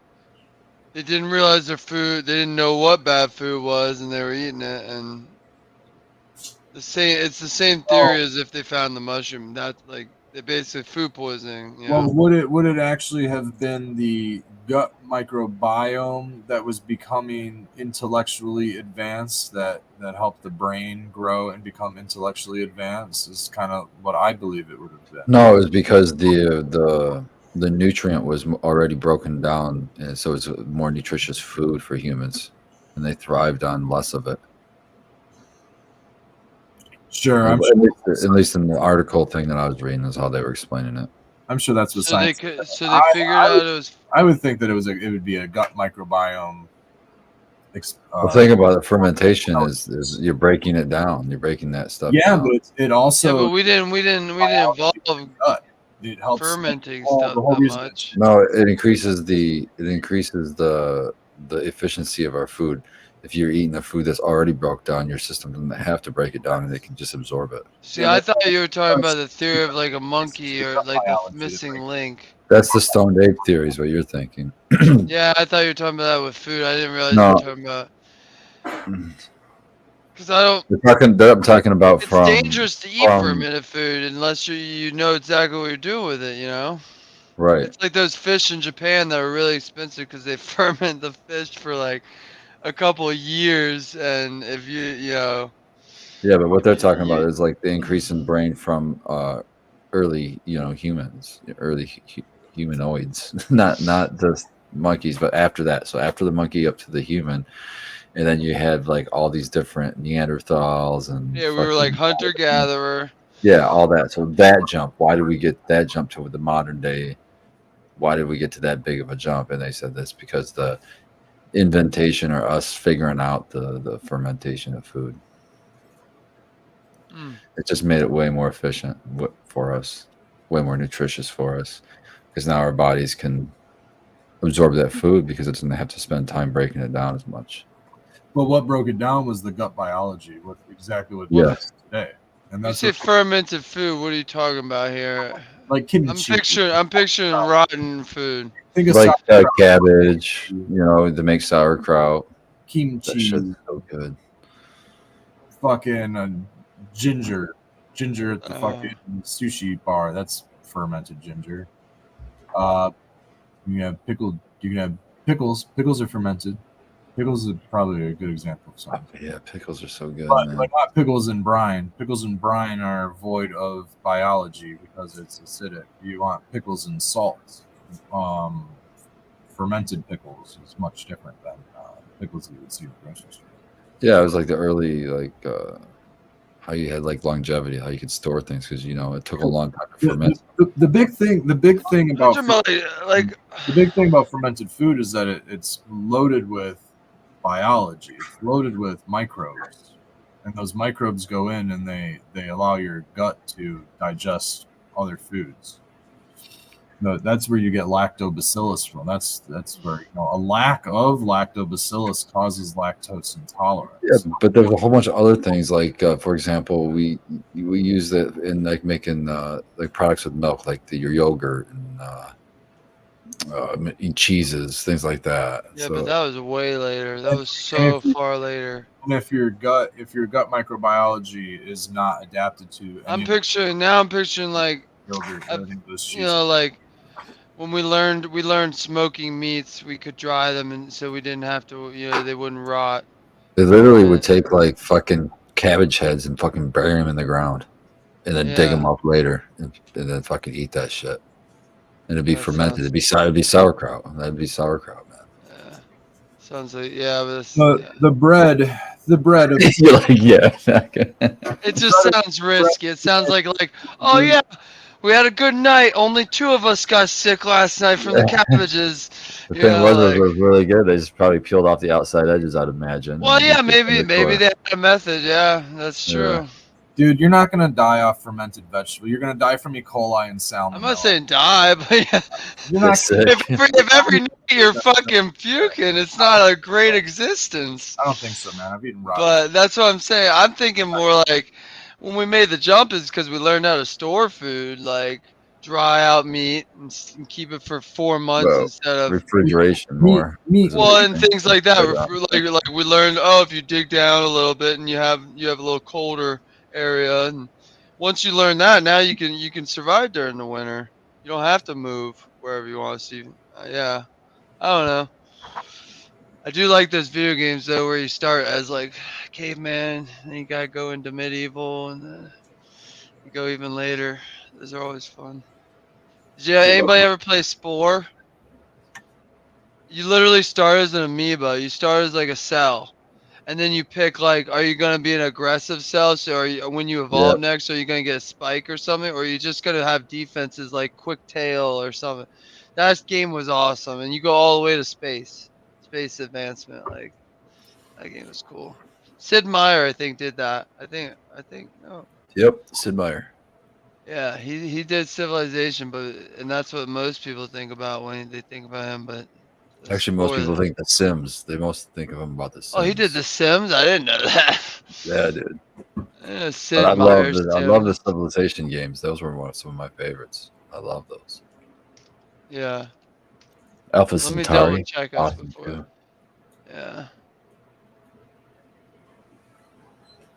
they didn't realize their food, they didn't know what bad food was, and they were eating it, and it's the same theory as if they found the mushroom. That's like they basically food poisoning. Well, would it actually have been the gut microbiome that was becoming intellectually advanced that helped the brain grow and become intellectually advanced? Is kind of what I believe it would have been. No, it was because the nutrient was already broken down, and so it's more nutritious food for humans, and they thrived on less of it. Sure, at least in the article thing that I was reading is how they were explaining it. I'm sure that's what science. They figured out it was. I would think that it would be a gut microbiome. The thing about the fermentation is you're breaking it down. You're breaking that stuff. Yeah, down. but it also. Yeah, but we didn't involve it helps fermenting stuff that much. No, it increases the efficiency of our food. If you're eating the food that's already broke down, your system doesn't have to break it down, and they can just absorb it. See, I thought you were talking about the theory of like a monkey or like the missing link. That's the stoned ape theory is what you're thinking. Yeah, I thought you were talking about that with food. I didn't realize you were talking about. Because I don't. I'm talking about it's dangerous to eat fermented food unless you know exactly what you're doing with it. Right. It's like those fish in Japan that are really expensive because they ferment the fish for like a couple of years, and if you know, Yeah, but what they're talking you, about is like the increase in brain from early, humans, early humanoids, not just monkeys, but after that. So after the monkey up to the human, and then you had like all these different Neanderthals and yeah, we were like fucking hunter gatherer. yeah, all that. So that jump, why did we get that jump to the modern day? Why did we get to that big of a jump? And they said this because the inventation or us figuring out the fermentation of food. Mm. It just made it way more efficient for us, way more nutritious for us, because now our bodies can absorb that food because it doesn't have to spend time breaking it down as much. But what broke it down was the gut biology, what exactly what Yeah. it is today. And You that's say what, fermented food. What are you talking about here? like kimchi. I'm picturing rotten food. Think of Like sauerkraut, cabbage, to make sauerkraut. That shit's kimchi, so good. fucking ginger at the Oh. fucking sushi bar. That's fermented ginger. Uh, you have pickled. You can have pickles. Pickles are fermented. Pickles is probably a good example of something. Yeah, pickles are so good, But man. not pickles and brine. Pickles and brine are void of biology because it's acidic. You want pickles and salt. Fermented pickles is much different than pickles you would see in the grocery store. Yeah, it was like the early how you had like longevity, how you could store things because it took a long time to ferment. The big thing about like the big thing about fermented food is that it's loaded with biology. It's loaded with microbes, and those microbes go in and they allow your gut to digest other foods. No, that's where you get lactobacillus from. That's where a lack of lactobacillus causes lactose intolerance. Yeah, but there's a whole bunch of other things like, for example, we use that in like making like products with milk, like your yogurt and cheeses, things like that. yeah, So but that was way later. That was And so far later. And if your gut microbiology is not adapted to I'm any picturing like yogurt, uh, those you cheeses, know, like when we learned smoking meats, we could dry them, and so we didn't have to, they wouldn't rot. they literally Yeah. would take like fucking cabbage heads and fucking bury them in the ground, and then dig them Yeah. up later, and then fucking eat that shit. And it'd be That fermented. sounds- It'd be sauerkraut. That'd be sauerkraut, man. Yeah. Sounds like but it's, the bread of You're like, yeah. it just sounds risky. It sounds like oh yeah, we had a good night. Only 2 of us got sick last night from the cabbages. The thing was, Like, it was really good. They just probably peeled off the outside edges, I'd imagine. well, and yeah, just put maybe in the core. they had a method. Yeah, that's true. Yeah. dude, you're not gonna die off fermented vegetable. You're gonna die from E. coli and salmonella. I'm not saying die, but yeah, You're not. Sick. if every night you're fucking puking, it's not a great existence. I don't think so, man. I've eaten raw. But that's what I'm saying. I'm thinking more like when we made the jump is because we learned how to store food, like dry out meat and keep it for 4 months Well, instead of refrigeration more. meat. well, and things like that. Yeah. Like we learned, if you dig down a little bit and you have a little colder area, and once you learn that, now you can survive during the winter. You don't have to move wherever you want to see. Yeah, I don't know. I do like those video games though, where you start as like caveman, and you gotta go into medieval, and then you go even later. Those are always fun. Did anybody ever play Spore? You literally start as an amoeba. You start as like a cell, and then you pick like, are you gonna be an aggressive cell? So when you evolve next, are you gonna get a spike or something, or are you just gonna have defenses like quick tail or something? That game was awesome, and you go all the way to space advancement. Like that game was cool. Sid Meier, I think, did that. I think no. Yep, Sid Meier. Yeah, he did Civilization, and that's what most people think about when they think about him. But Actually, most people think The Sims. They most think of him about The Sims. Oh, he did The Sims? I didn't know that. Yeah, dude. Yeah, But I love the Civilization games. Those were some of my favorites. I love those. Yeah. Alpha Let me Centauri. double check us Awesome before. too. Yeah.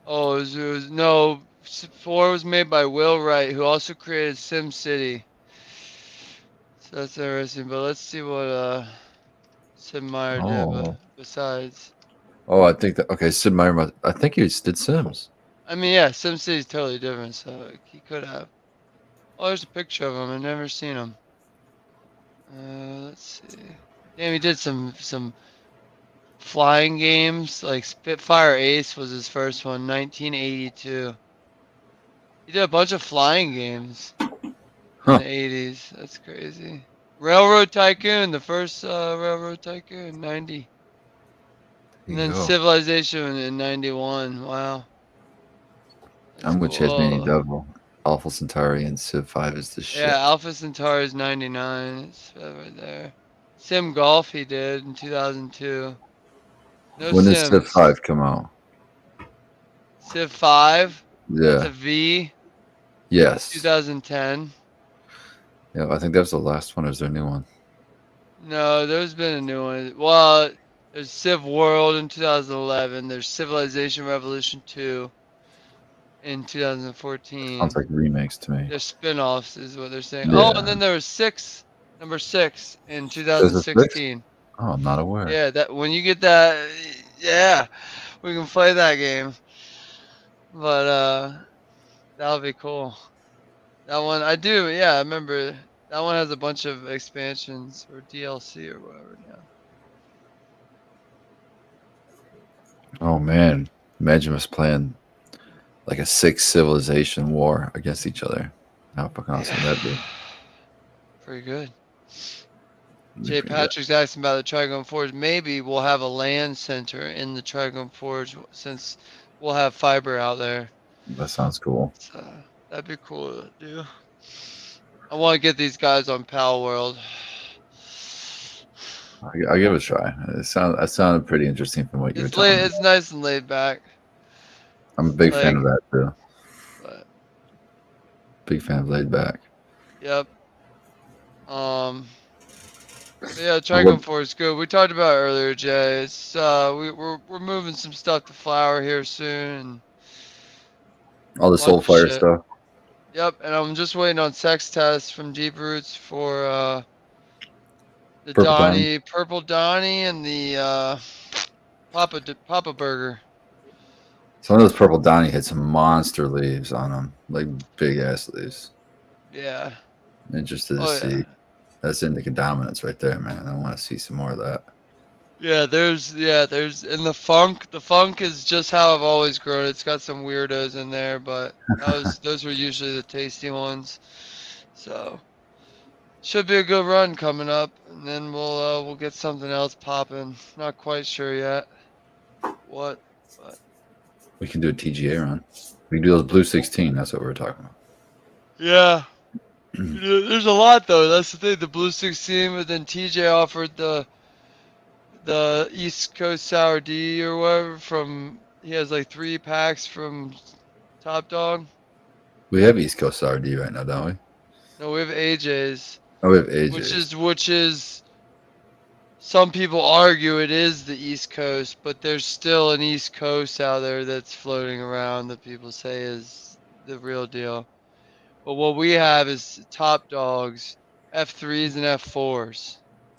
Oh, it was no. 4 was made by Will Wright, who also created Sim City. So that's interesting. But let's see what Sid Meier did. Oh. But besides, Oh, I think that. Okay, Sid Meier. I think he did Sims. I mean, yeah, SimCity's totally different, so he could have. Oh, there's a picture of him. I've never seen him. Let's see. Damn, he did some flying games. Like Spitfire Ace was his first one, 1982. He did a bunch of flying games in Huh. the 80s. That's crazy. Railroad Tycoon, the first Railroad Tycoon, 90. There And you then go. Civilization in 91. Wow. That's I'm with Chesney cool. Double. Alpha Centauri and Civ 5 is the shit. Yeah, Alpha Centauri is 99. It's right there. Sim Golf he did in 2002. No When did Civ Sims. 5 come out? Civ 5. That's a Yeah. V. Yes. 2010. Yeah, I think that was the last one. Or is there a new one? No, there's been a new one. Well, there's Civ World in 2011. There's Civilization Revolution 2 in 2014. Sounds like remakes to me. They're spin-offs is what they're saying. Oh, and Yeah. then there was number 6 in There's a 6? 2016. Oh, I'm not aware. Yeah, that when you get that, yeah, we can play that game. But that'll be cool. That one I do, yeah, I remember that one has a bunch of expansions or DLC or whatever now. Oh man, imagine us playing like a 6 civilization war against each other. How fucking awesome that'd be. Pretty good. That'd be Jay pretty good. Patrick's asking about the Trigon Forge. Maybe we'll have a land center in the Trigon Forge since we'll have fiber out there. That sounds cool. So that'd be cool to do. I want to get these guys on Pal World. I'll give it a try. That sounded pretty interesting from what you were It's talking about. it's nice and laid back. I'm a big fan of like- that too. But Big fan of laid back. yep. But yeah, Trigon Forge is good. We talked about it earlier, Jay. It's we're moving some stuff to Flower here soon. And All the Bunch of Soulfire shit. stuff. yep, and I'm just waiting on sex tests from Deep Roots for the Purple Donnie, Purple Donnie, and the Papa Burger. Some of those Purple Donnie had some monster leaves on them, like big ass leaves. Yeah. Interested to Oh see. yeah. That's indica dominance right there, man. I want to see some more of that. Yeah, there's and the funk is just how I've always grown. It's got some weirdos in there, but those were usually the tasty ones. So should be a good run coming up, and then we'll get something else popping. Not quite sure yet what, but We can do a TGA run. We can do those blue 16. That's what we were talking about. yeah. There's a lot though. That's the thing. The Blue 16, but then TJ offered the East Coast Sour D or whatever from. He has like 3 packs from Top Dog. We have East Coast RD right now, don't we? No, we have AJ's, Oh, we have AJ. which is. Some people argue it is the East Coast, but there's still an East Coast out there that's floating around that people say is the real deal. But what we have is Top Dogs, F3s and F4s.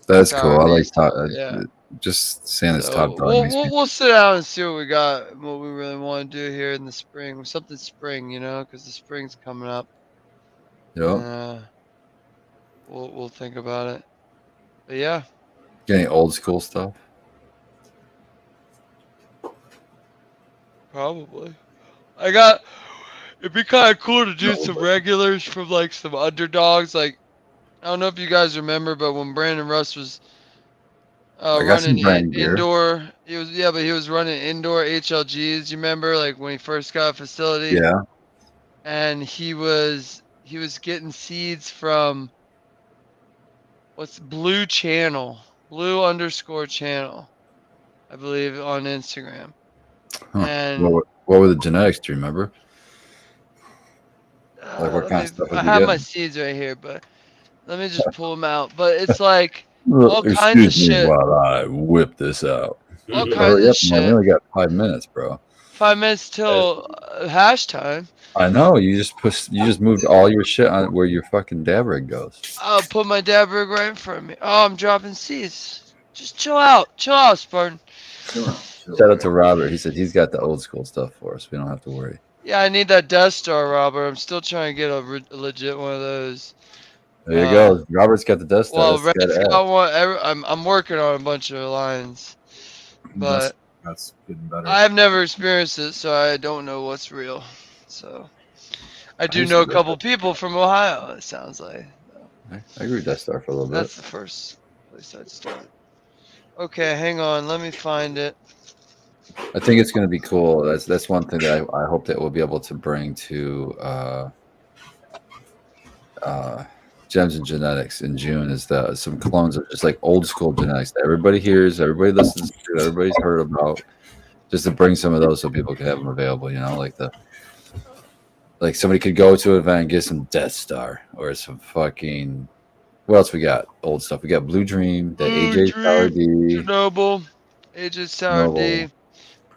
That's Sour cool. I like D's, top. yeah. Just saying it's So top dog. we'll, makes me- we'll sit down and see what we got, and what we really want to do here in the spring. Something spring, because the spring's coming up. Yep. We'll think about it. But yeah, Get any old school stuff? probably. It'd be kind of cool to do some regulars from like some underdogs. Like, I don't know if you guys remember, but when Brandon Russ was I got some running Brandon gear. indoor, he was running indoor HLGs. You remember, like when he first got a facility? Yeah. And he was getting seeds from what's Blue _channel, I believe, on Instagram. Huh. And What were the genetics? Do you remember? Like what kind of stuff I would you have get? my seeds right here, but let me just pull them out. But it's like all kinds of Excuse me shit. while I whip this out. All kinds Hurry of up, man. We shit. only got 5 minutes, bro. 5 minutes till hash time. I know. You just moved all your shit on where your fucking dab rig goes. I'll put my dab rig right in front of me. Oh, I'm dropping seeds. Just chill out, Spartan. Chill Shout out to Robert. He said he's got the old school stuff for us. We don't have to worry. Yeah, I need that Death Star, Robert. I'm still trying to get a legit one of those. There you go. Robert's got the Death Star. Well, That's the guy Red's to got ask. one. I'm working on a bunch of lines, but That's getting better. I've never experienced it, so I don't know what's real. So I do know a couple people from Ohio. It sounds like. I agree with Death Star for a little bit. That's the first place I'd start. Okay, hang on. Let me find it. I think it's going to be cool. That's one thing that I hope that we'll be able to bring to Gems and Genetics in June is some clones of just like old school genetics that everybody hears, everybody listens to, everybody's heard about. Just to bring some of those so people can have them available, like somebody could go to an event and get some Death Star or some fucking what else we got? Old stuff. We got Blue Dream, the AJ Sour D, Chernobyl, AJ Sour D.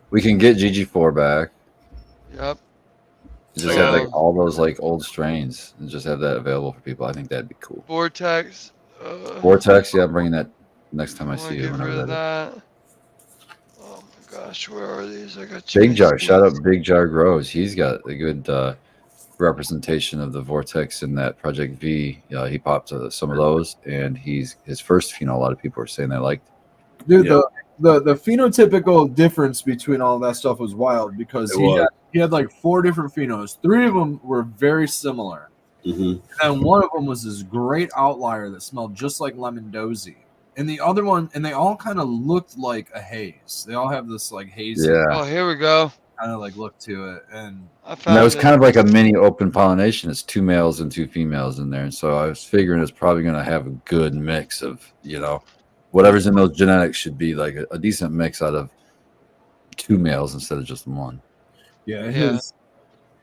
We can get GG4 back. Yep. Just have like all those like old strains and just have that available for people. I think that'd be cool. Vortex. Vortex, yeah, I'm bringing that next time I see you. Get rid of that. Oh my gosh, where are these? I got Big Jar. Shout out Big Jar Grows. He's got a good representation of the Vortex in that Project V. He popped some of those, and his first a lot of people were saying they liked. Dude, the phenotypical difference between all that stuff was wild because he had like 4 different phenos. 3 of them were very similar. Mm-hmm. And one of them was this great outlier that smelled just like lemon dozy. And the other one, and they all kind of looked like a haze. They all have this like hazy Oh, here we go. kind of like look to it. And that was kind of like a mini open pollination. It's 2 males and 2 females in there. And so I was figuring it's probably going to have a good mix of, whatever's in those genetics should be like a decent mix out of 2 males instead of just 1. Yeah,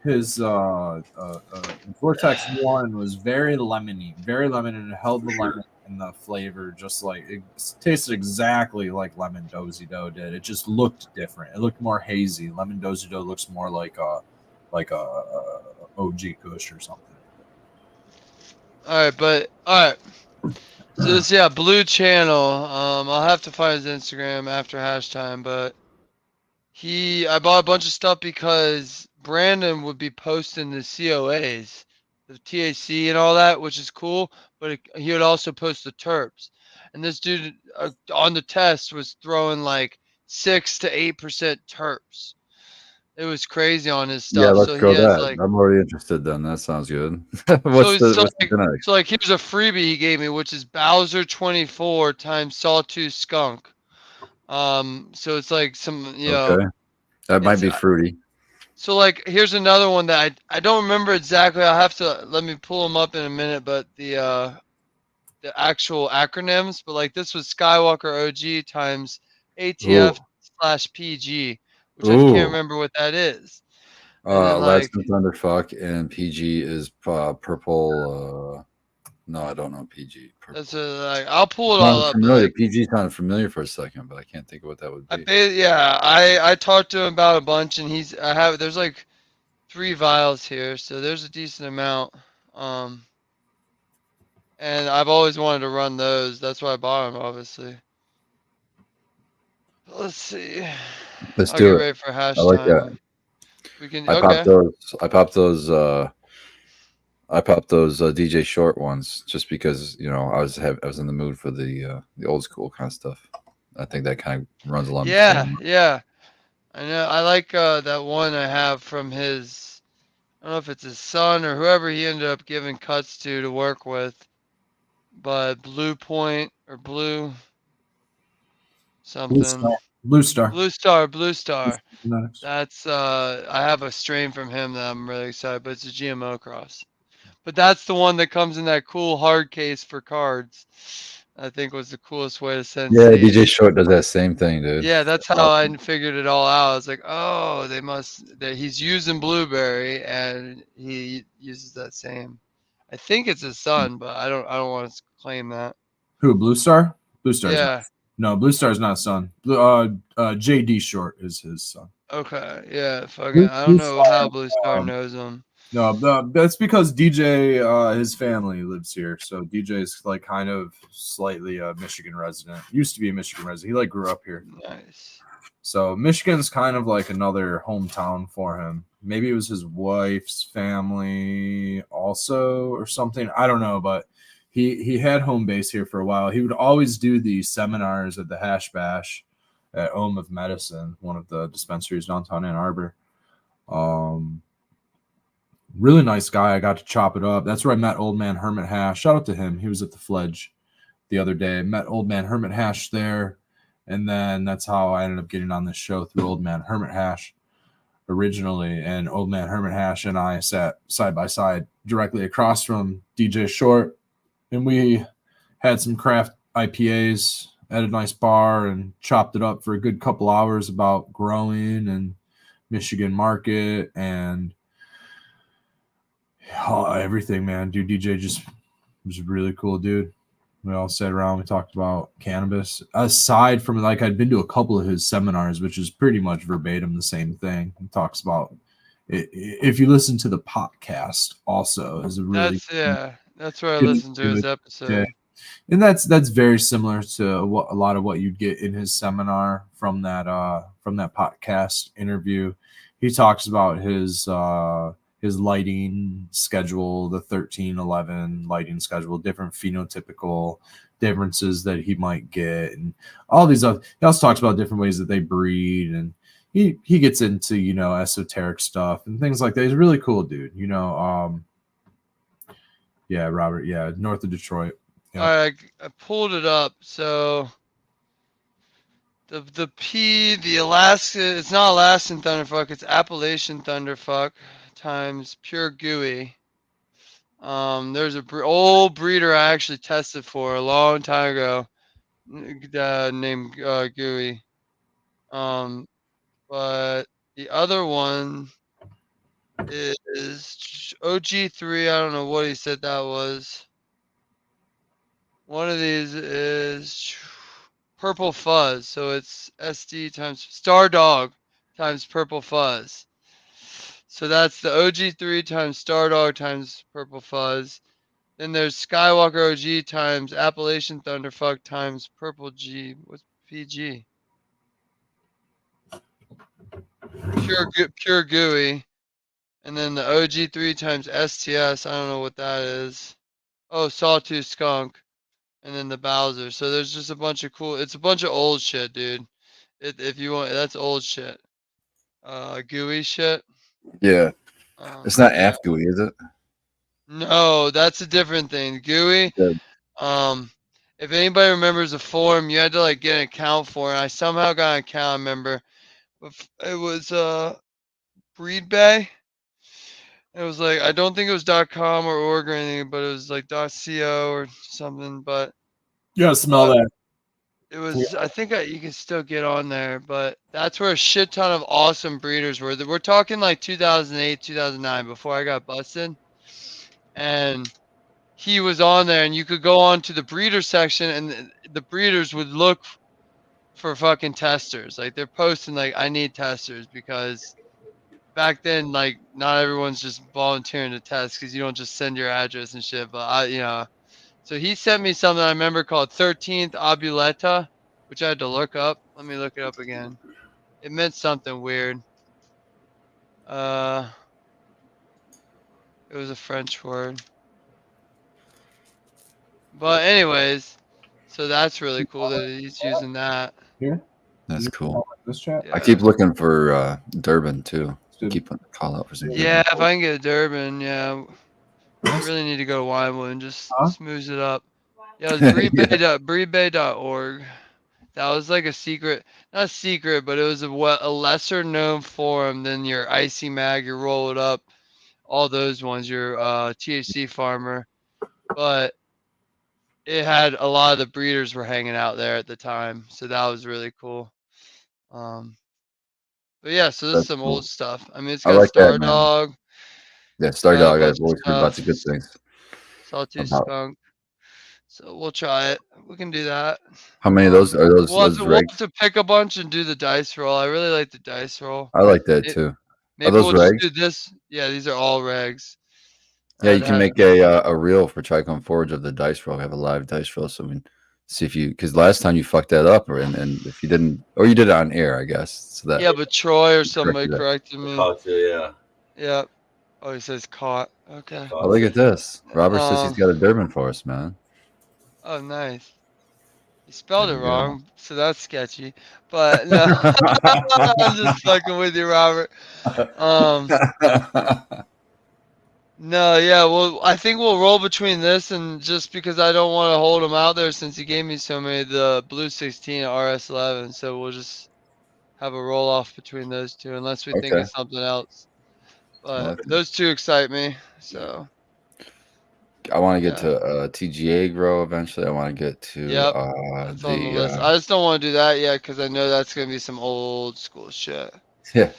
his Vortex 1 was very lemony, and it held the lemon and the flavor just like it tasted exactly like lemon dozy dough did. It just looked different. It looked more hazy. Lemon dozy dough looks more like a OG Kush or something. All right. So this Blue Channel. I'll have to find his Instagram after hash time, but I bought a bunch of stuff because Brandon would be posting the COAs, the THC and all that, which is cool, but he would also post the terps. And this dude on the test was throwing like 6 to 8% terps. It was crazy on his stuff. Yeah, let's go that. Like, I'm already interested then. That sounds good. What's the genetics? So here's a freebie he gave me, which is Bowser 24 times Sawtooth Skunk. So it's like some, okay. That might be fruity. So like, here's another one that I don't remember exactly. I'll have to let me pull them up in a minute. But the actual acronyms. But like, this was Skywalker OG times ATF/PG, which I can't remember what that is. Last Thunderfuck and PG is purple. No, I don't know PG. Purple. That's I'll pull it all up. Familiar. PG sounded familiar for a second, but I can't think of what that would be. I talked to him about a bunch, and there's like 3 vials here, so there's a decent amount. And I've always wanted to run those. That's why I bought them, obviously. Let's see. Let's do it. Ready for hash I like time. that. We can. I popped those DJ Short ones just because I was in the mood for the old school kind of stuff. I think that kind of runs along. Yeah. I know. I like that one I have from his. I don't know if it's his son or whoever he ended up giving cuts to work with, but Blue Point or Blue something. Blue Star. That's I have a strain from him that I'm really excited, but it's a GMO cross. But that's the one that comes in that cool hard case for cards. I think was the coolest way to send. Yeah, DJ Short does that same thing, dude. Yeah, that's how I figured it all out. I was like, oh, he's using blueberry and he uses that same. I think it's his son, but I don't want to claim that. Who, Blue Star? Blue Star. Yeah. No, Blue Star's not his son. JD Short is his son. Okay, yeah, fucking. I don't know how Blue Star knows him. No, that's because DJ, his family lives here, so DJ's like kind of slightly a Michigan resident. Used to be a Michigan resident. He like grew up here. Nice. So Michigan's kind of like another hometown for him. Maybe it was his wife's family also or something. I don't know, but he had home base here for a while. He would always do these seminars at the Hash Bash at Ohm of Medicine, one of the dispensaries downtown Ann Arbor. Really nice guy. I got to chop it up. That's where I met Old Man Hermit Hash. Shout out to him. He was at the Fledge the other day. Met Old Man Hermit Hash there. And then that's how I ended up getting on this show through Old Man Hermit Hash originally. And Old Man Hermit Hash and I sat side by side directly across from DJ Short. And we had some craft IPAs at a nice bar and chopped it up for a good couple hours about growing and Michigan market and everything, man. Dude, DJ just was a really cool dude. We all sat around. We talked about cannabis. Aside from, like, I'd been to a couple of his seminars, which is pretty much verbatim the same thing. He talks about it. If you listen to the podcast, also is a really that's where I listened to his episode. Yeah. And that's very similar to a lot of what you'd get in his seminar from that podcast interview. He talks about his lighting schedule, the 13-11 lighting schedule, different phenotypical differences that he might get, and all these other. He also talks about different ways that they breed, and he gets into, you know, esoteric stuff and things like that. He's a really cool dude, you know. Yeah, Robert. Yeah, north of Detroit. Yeah. All right, I pulled it up. So the Alaska, it's not Alaskan Thunderfuck, it's Appalachian Thunderfuck times pure gooey. There's a old breeder I actually tested for a long time ago, named Gooey. But the other one is OG3. I don't know what he said that was. One of these is Purple Fuzz. So it's SD times Star Dog times Purple Fuzz. So that's the OG3 times Star Dog times Purple Fuzz. Then there's Skywalker OG times Appalachian Thunderfuck times Purple G. What's PG? Pure Gooey. And then the OG3 times STS. I don't know what that is. Oh, Sawtooth Skunk. And then the Bowser. So there's just a bunch of cool. It's a bunch of old shit, dude. If you want, that's old shit. Gooey shit. Yeah. It's not AF Gooey, is it? No, that's a different thing. Gooey. Good. If anybody remembers a form, you had to like get an account for it. I somehow got an account, I remember. It was Breed Bay. It was like, I don't think it was .com or .org or anything, but it was like .co or something. But you gotta smell that. It was, I think you can still get on there, but that's where a shit ton of awesome breeders were. We're talking like 2008, 2009, before I got busted. And he was on there, and you could go on to the breeder section, and the breeders would look for fucking testers. Like, they're posting, like, I need testers, because back then, like, not everyone's just volunteering to test, because you don't just send your address and shit. But so he sent me something I remember called 13th Obuleta, which I had to look up. Let me look it up again. It meant something weird. It was a French word. But anyways, so that's really cool that he's using that. Here? That's cool. This chat? Yeah. I keep looking for Durban too. Keep putting a call out for some. Yeah, if I can get a Durban, yeah. I really need to go to Winewood and just smooth it up. Yeah, it was breedbay.org. That was like a secret, not secret, but it was a lesser known forum than your Icy Mag, your Roll It Up, all those ones, your THC Farmer. But it had a lot of the breeders were hanging out there at the time, so that was really cool. But yeah, so this is some old stuff. I mean, it's got Star Dog. Yeah, Star Dog. I've always heard lots of good things. Sawtooth Skunk. So we'll try it. We can do that. How many of those are those? We'll have to pick a bunch and do the dice roll. I really like the dice roll. I like that too. Maybe we'll just do this. Yeah, these are all regs. Yeah, you can make a reel for Tricon Forge of the dice roll. We have a live dice roll, so we can See if you, because last time you fucked that up, and if you didn't, or you did it on air, I guess. So that Yeah, but Troy or somebody corrected corrected me. Caught you, yeah. Yep. Oh, he says caught. Okay. Oh, look at this. Robert says he's Um, got a Durbin for us, man. Oh, nice. He spelled There it you go. wrong, so that's sketchy. But no, I'm just fucking with you, Robert. No, yeah, well, I think we'll roll between this and just because I don't want to hold him out there since he gave me so many, the Blue 16 at RS11, so we'll just have a roll off between those two unless we think Okay. of something else. But Okay. those two excite me, so I want to get yeah. to TGA grow eventually. I want to get to Yep, that's on the list. I just don't want to do that yet because I know that's gonna be some old school shit. yeah,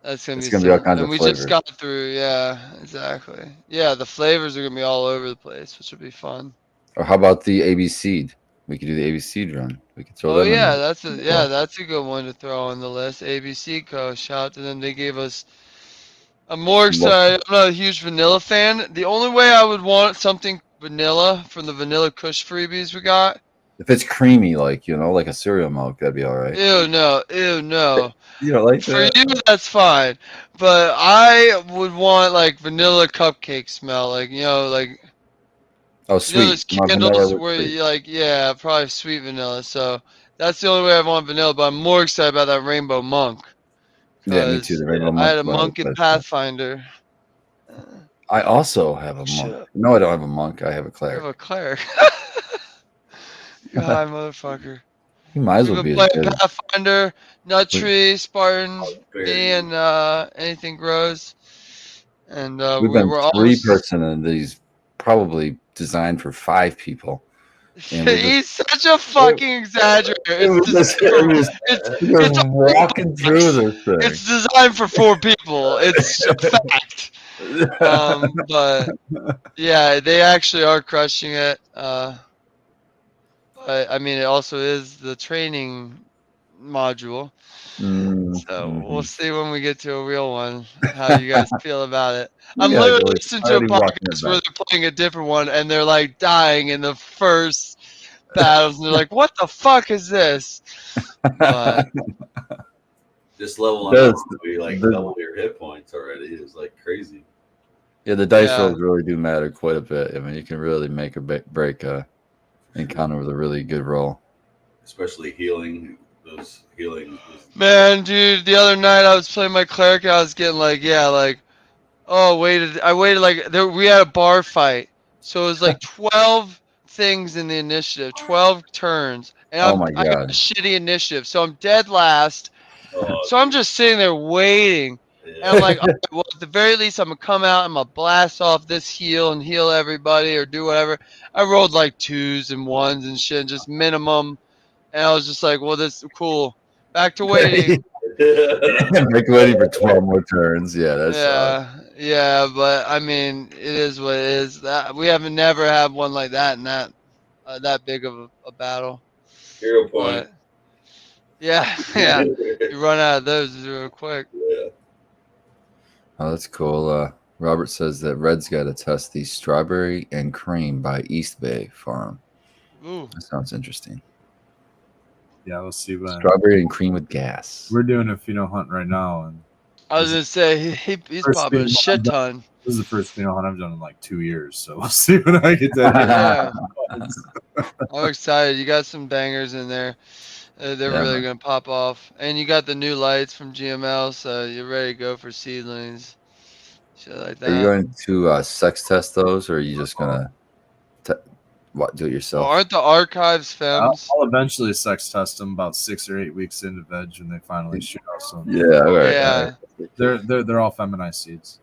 That's gonna it's be gonna be all some, kinds and of we just flavors. got through. Yeah, exactly. Yeah, the flavors are gonna be all over the place, which will be fun. Or how about the ABC? We could do the ABC run. We could throw Oh them in yeah, there. that's a good one to throw on the list. ABC Co. Shout out to them. They gave us. I'm more Look, excited. I'm not a huge vanilla fan. The only way I would want something vanilla from the Vanilla Kush freebies we got. if it's creamy, like like a cereal milk, that'd be all right. Ew no, ew no. You don't like For that? you, that's fine. But I would want like vanilla cupcake smell, like like Oh, those sweet. You want vanilla candles with where sweet. you like, yeah, probably sweet vanilla. So that's the only way I want vanilla. But I'm more excited about that rainbow monk Yeah, me too. because The rainbow I had monk's a what I was monk in gonna say. Pathfinder. I also have a Oh monk. shit! No, I don't have a monk. I have a You have a cleric. cleric. You high motherfucker. You might as We've well been be as playing good. Pathfinder, Nut We, Tree, Spartan, me, Very and anything grows. And we've been we're almost. three-person, and these probably designed for 5 people, and we're just He's such a it, fucking exaggerator. it It's was just designed it for was it's just it's a walking through box. this thing. It's designed for 4 people. It's a fact. But yeah, they actually are crushing it. But I mean, it also is the training module. So we'll Mhm. see when we get to a real one how you guys feel about it. We I'm gotta literally go. listening I to a already walking it podcast where back. they're playing a different one and they're like dying in the first battles and they're like, "What the fuck is this?" But just leveling up, Does we like the double your hit points already. It's like crazy, yeah, the dice yeah, rolls really do matter quite a bit. I mean, you can really make a break a encounter with a really good roll. especially healing. Those healing. man, dude, the other night I was playing my cleric. I was getting like, yeah, like, oh, I waited like there. We had a bar fight, so it was like 12 things in the initiative, 12 turns, and Oh my I got a god. shitty initiative, so I'm dead last. Oh, So I'm just sitting there waiting. And I'm yeah. like, all right, well, at the very least, I'm going to come out and I'm going to blast off this heal and heal everybody or do whatever. I rolled like 2s and 1s and shit, just minimum. And I was just like, well, this is cool. Back to waiting. Make waiting for 12 more turns. Yeah, that's Yeah, but I mean, it is what it is. That we haven't never had one like that in that big of a battle. Hero point. But yeah, yeah, you run out of those real quick. Yeah. oh, that's cool. Robert says that Red's got to test the strawberry and cream by East Bay Farm. Ooh. That sounds interesting. Yeah, let's see when Strawberry and cream with gas. we're doing a pheno hunt right now, and I was gonna say he's First popping a pheno shit hunt ton. this is the first pheno hunt I've done in like 2 years. So we'll see when I get that. Yeah, I'm excited. You got some bangers in there. They're Yeah, really man. gonna pop off, and you got the new lights from GML, so you're ready to go for seedlings, shit like Are you that. going to sex test those, or are you just gonna do it Well, yourself? aren't the archives fems? I'll eventually sex test them about 6 or 8 weeks into veg when they finally shoot out some. Yeah, all right. Yeah. They're all feminized seeds.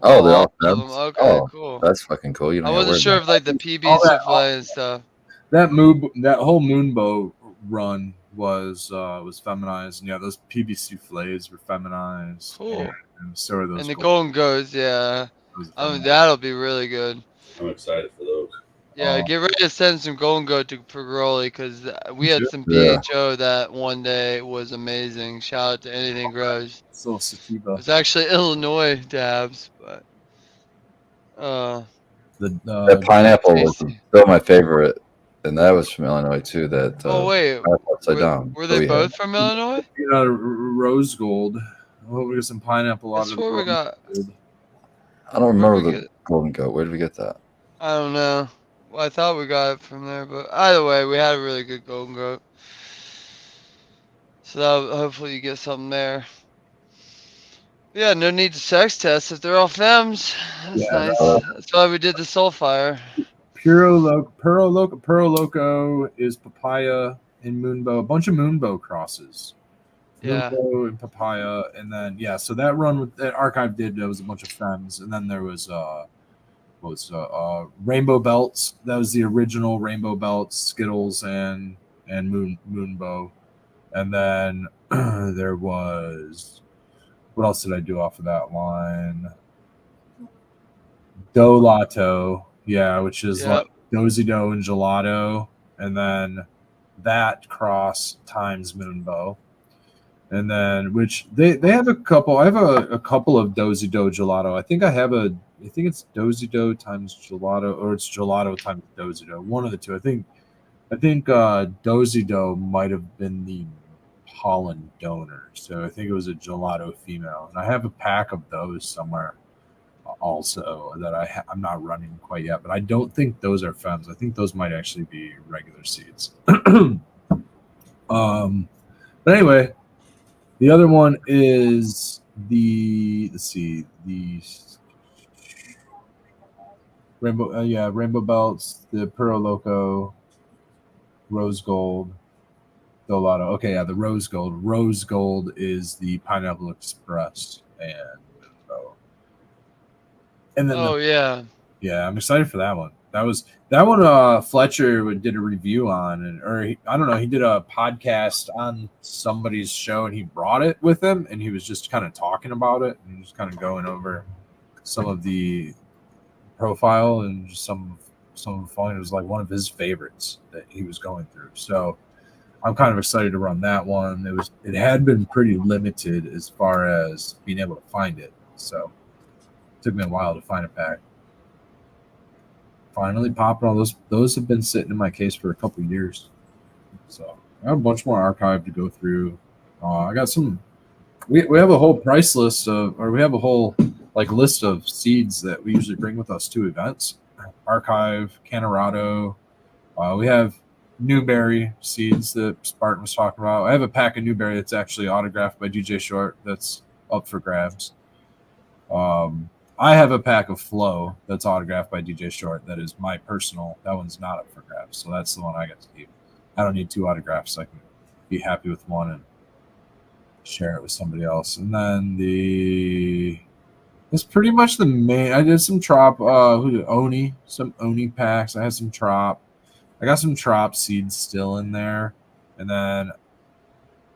Oh, they're all of them. femmes? Okay, Oh, cool. that's fucking cool. You don't I gotta wasn't worry sure about if like the PB All that- souffle and stuff. That whole moonbow run was feminized, and yeah, those PB souffles were feminized. Cool. And so are those. And the golden goes, yeah. those That'll be really good. I'm excited for those. Yeah, get ready to send some golden goat to Pergoli because we had some Yeah. BHO that one day was amazing. Shout out to Anything Grows. So sativa. It was actually Illinois dabs, but The That pineapple was tasty. still my favorite. And that was from Illinois too. That Oh wait, upside down. were that they we both had. from Illinois? You know, rose gold. Oh, we got some pineapple out That's of the where we rose got. gold. I don't Where'd remember we the get it? golden goat. Where did we get that? I don't know. Well, I thought we got it from there, but either way, we had a really good golden goat. So hopefully you get something there. Yeah, no need to sex test if they're all femmes. That's Yeah, nice. Uh, That's why we did the soul fire. Puro Loco is papaya and moonbow. A bunch of moonbow crosses. Yeah. Moonbow and papaya, and then so that run with that archive did there was a bunch of femmes, and then there was rainbow belts. That was the original rainbow belts, Skittles and moonbow, and then there was what else did I do off of that line? Dolato, which is Yep. like Dozy Do and Gelato, and then that cross times Moonbow, and then which they have a couple. I have a couple of Dozy Do Gelato. I think it's Dozy Do times Gelato, or it's Gelato times Dozy Do. One of the two. I think Dozy Do might have been the pollen donor, so I think it was a Gelato female, and I have a pack of those somewhere also that I'm not running quite yet, but I don't think those are femmes. I think those might actually be regular seeds. But anyway, the other one is the rainbow belts, the Puro Loco, rose gold, Dolato. Okay, the rose gold. Rose gold is the Pineapple Express, and then Yeah. I'm excited for that one. That one. Fletcher did a review on, I don't know. He did a podcast on somebody's show, and he brought it with him, and he was just kind of talking about it and just kind of going over some of the profile and just some of the fun. It was like one of his favorites that he was going through. So I'm kind of excited to run that one. It had been pretty limited as far as being able to find it, so it took me a while to find a pack. Finally popping all those have been sitting in my case for a couple of years, so I have a bunch more archive to go through. I got some. We have a whole price list we have a whole list of seeds that we usually bring with us to events. Archive, Canorado. We have Newberry seeds that Spartan was talking about. I have a pack of Newberry that's actually autographed by DJ Short that's up for grabs. I have a pack of Flow that's autographed by DJ Short. That is my personal. That one's not up for grabs, so that's the one I get to keep. I don't need two autographs. I can be happy with one and share it with somebody else. And then it's pretty much the main. I did some Trop. Some Oni packs. I had some Trop. I got some Trop seeds still in there, and then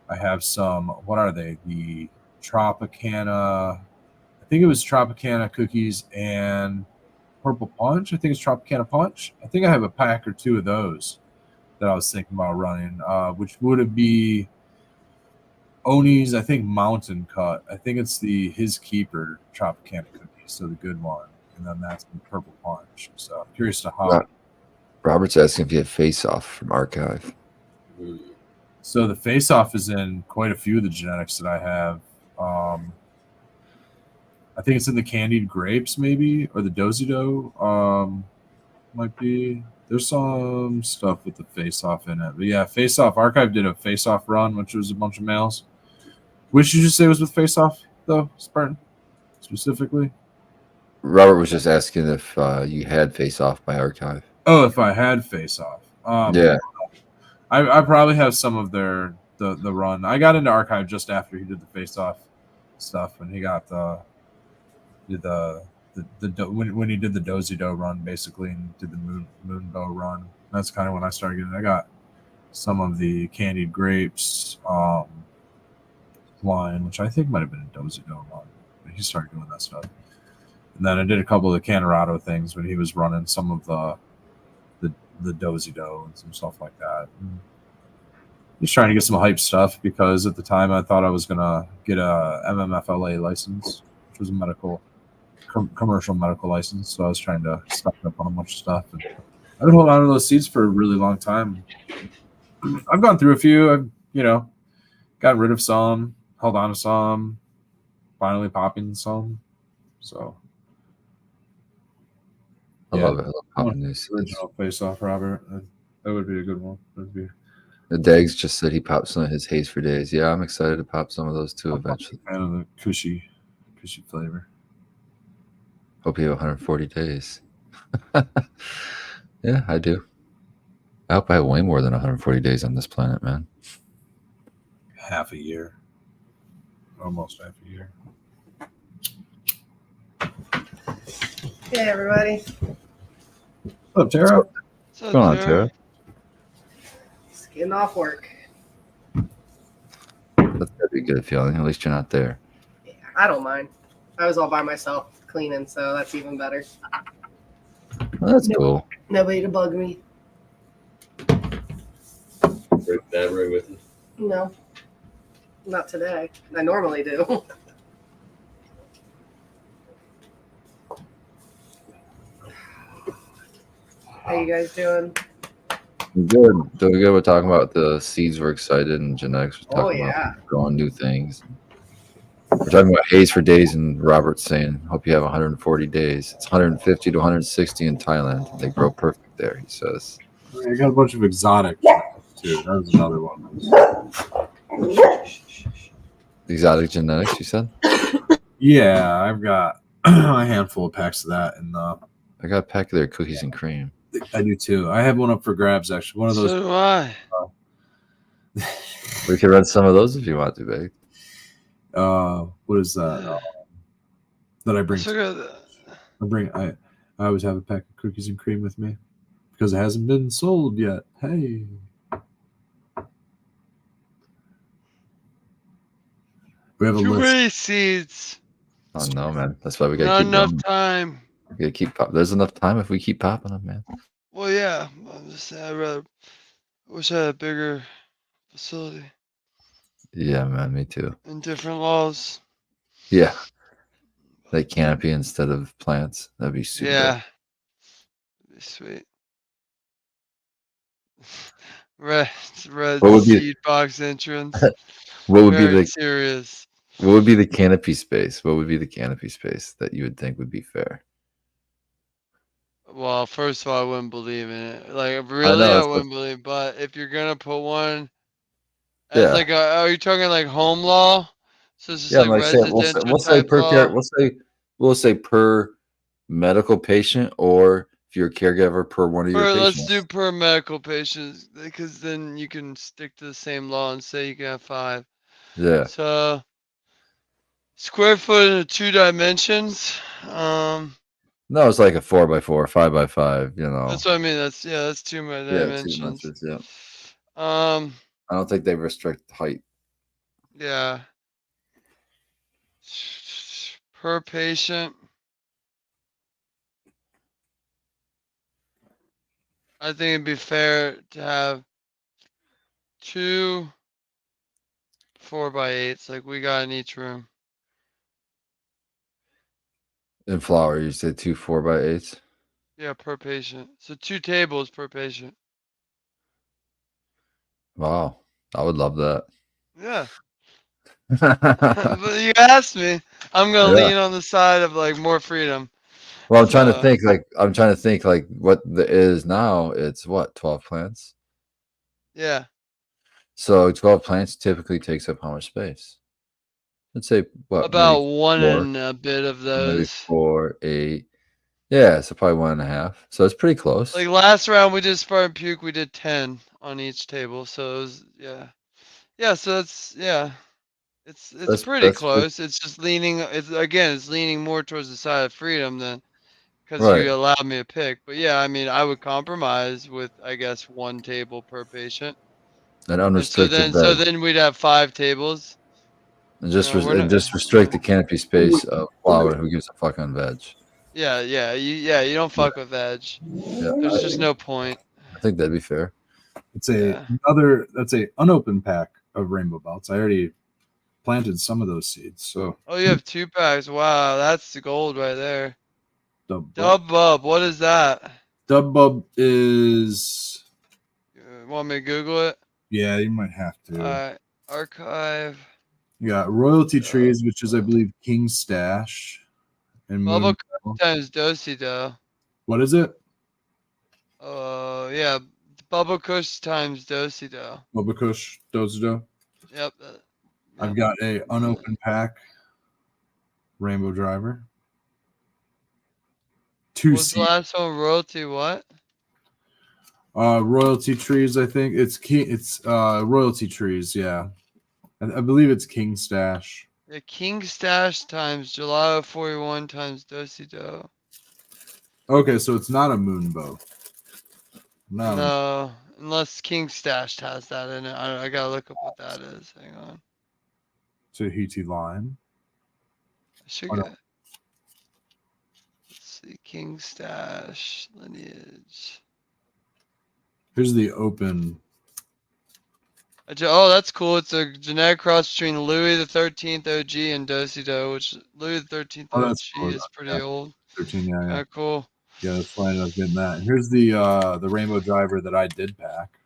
I have some. What are they? The Tropicana. I think it was Tropicana cookies and Purple Punch. I think it's Tropicana Punch. I think I have a pack or two of those that I was thinking about running, which would be Oni's, I think, Mountain Cut. I think it's his keeper Tropicana cookies, so the good one. And then that's the Purple Punch. So I'm curious to how. Robert's asking if you have Face Off from Archive. So the Face Off is in quite a few of the genetics that I have. I think it's in the candied grapes, maybe, or the Dozy Do. Might be. There's some stuff with the Face Off in it. But yeah, Face Off. Archive did a Face Off run, which was a bunch of males. Which did you say was with Face Off, though, Spartan? Specifically? Robert was just asking if you had Face Off by Archive. Oh, if I had Face Off. Yeah. I probably have some of the run. I got into Archive just after he did the Face Off stuff, and he got when he did the Dozy Do run, basically, and did the Moonbow run. That's kind of when I started getting. I got some of the candied grapes line, which I think might have been a Dozy Do run. But he started doing that stuff, and then I did a couple of the Canorado things when he was running some of the Dozy Do and some stuff like that. Just trying to get some hype stuff because at the time I thought I was gonna get a MMFLA license, which was a commercial medical license. So I was trying to stock up on a bunch of stuff, and I've been holding on to those seeds for a really long time. I've gone through a few. I've got rid of some, held on to some, finally popping some. So I love it. I love one popping these seeds. original face off, Robert. That would be a good one. That'd be. The Dags just said he popped some of his haze for days. Yeah, I'm excited to pop some of those too eventually. I'm a fan of the cushy flavor. Hope you have 140 days. Yeah, I do. I hope I have way more than 140 days on this planet, man. Half a year. Almost half a year. Hey, everybody. What's up, Tara? What's What's going on, Tara? Just getting off work. That's gotta be a good feeling. At least you're not there. Yeah, I don't mind. I was all by myself cleaning, so that's even better. Well, that's cool. Nobody to bug me. Bring Dad right with you. No. Not today. I normally do. How you guys doing? Good. Doing good. We're talking about the seeds. We're excited, and genetics. We're talking about growing new things. We're talking about haze for days, and Robert's saying, "Hope you have 140 days." It's 150 to 160 in Thailand. They grow perfect there, he says. I got a bunch of exotic too. That was another one. Exotic genetics, you said? Yeah, I've got a handful of packs of that, and I got a pack of their cookies and cream. I do too. I have one up for grabs, actually. One of those. So do I. We can run some of those if you want to, babe. What is that? That I bring. I always have a pack of cookies and cream with me because it hasn't been sold yet. Hey. We have a Too list. many seeds. Oh no, man. That's why we gotta Not keep enough going. time. We gotta keep pop. There's enough time if we keep popping them, man. Well, yeah. I'm just saying, I wish I had a bigger facility Yeah, man. Me too. and different laws. Yeah. Like canopy instead of plants. That'd be super. Yeah. dope. That'd be sweet. Red What would be- seed box entrance. What would be Very the serious. What would be the canopy space? What would be the canopy space that you would think would be fair? Well, first of all, I wouldn't believe in it. Like, really, I wouldn't believe. But if you're gonna put one as Yeah. like a, are you talking like home law? So it's just Yeah, like like say, residential we'll say type per care. law. We'll say per medical patient, or if you're a caregiver per one of your Let's patients. do per medical patients because then you can stick to the same law and say you can have 5. Yeah. So square foot in 2 dimensions. No, it's like a 4x4, 5x5. You know. That's what I mean. That's 2 dimensions. 2 inches. Yeah. Um, I don't think they restrict height. yeah. Per patient. I think it'd be fair to have 2 4x8s like we got in each room. In flower, you said 2 4x8s. Yeah, per patient. So 2 tables per patient. Wow, I would love that. Yeah. But you asked me. I'm gonna Yeah. lean on the side of like more freedom. Well, I'm trying to think like what the is now. It's what 12 plants. Yeah. So 12 plants typically takes up how much space? Let's say what? About maybe 1 4, and a bit of maybe those. 4, 8. Yeah, so probably 1.5. So it's pretty close. Like last round we did Spartan Puke, we did 10 on each table. So it was Yeah, so it's it's pretty close. It's just leaning it's leaning more towards the side of freedom than because Right. you allowed me to pick. But yeah, I mean I would compromise with I guess 1 table per patient. And And unrestricted so bed. then we'd have 5 tables. And just No, we're not- just restrict the canopy space of flower. Who gives a fuck on veg? You don't fuck with veg. Yeah, There's just no point. I think that'd be fair. It's that's a unopened pack of rainbow belts. I already planted some of those seeds. So Oh, you have 2 packs. Wow, that's the gold right there. Dub Dub Bub, what is that? Dub Bub is. Want me to Google it? Yeah, you might have to. Alright. Archive. You got Royalty Trees, which is, I believe, King Stash. And Bubba Moon. times Dosey Do. What is it? Yeah. Bubba Kush times Dosey Do. Bubba Kush, Dozido. Yep. I've got a unopened pack. Rainbow Driver. Two What's the seed. last one? Royalty what? Royalty Trees, I think. It's Royalty Trees, yeah. I believe it's King Stash. The King Stash times July 41 times Dosey Do. Okay, so it's not a Moonbow. No, unless King Stash has that in it. I gotta look up what that is. Hang on. Tahiti Lime. I should Oh, no. get. Let's see. King Stash lineage. Here's the open. Oh, that's cool. It's a genetic cross between Louis the 13th OG and Dosey Do, which Louis the 13th Oh, OG that's cool. is pretty Yeah. old. 13, yeah. Kinda cool. Yeah, that's why I ended up getting that. Here's the Rainbow Driver that I did pack.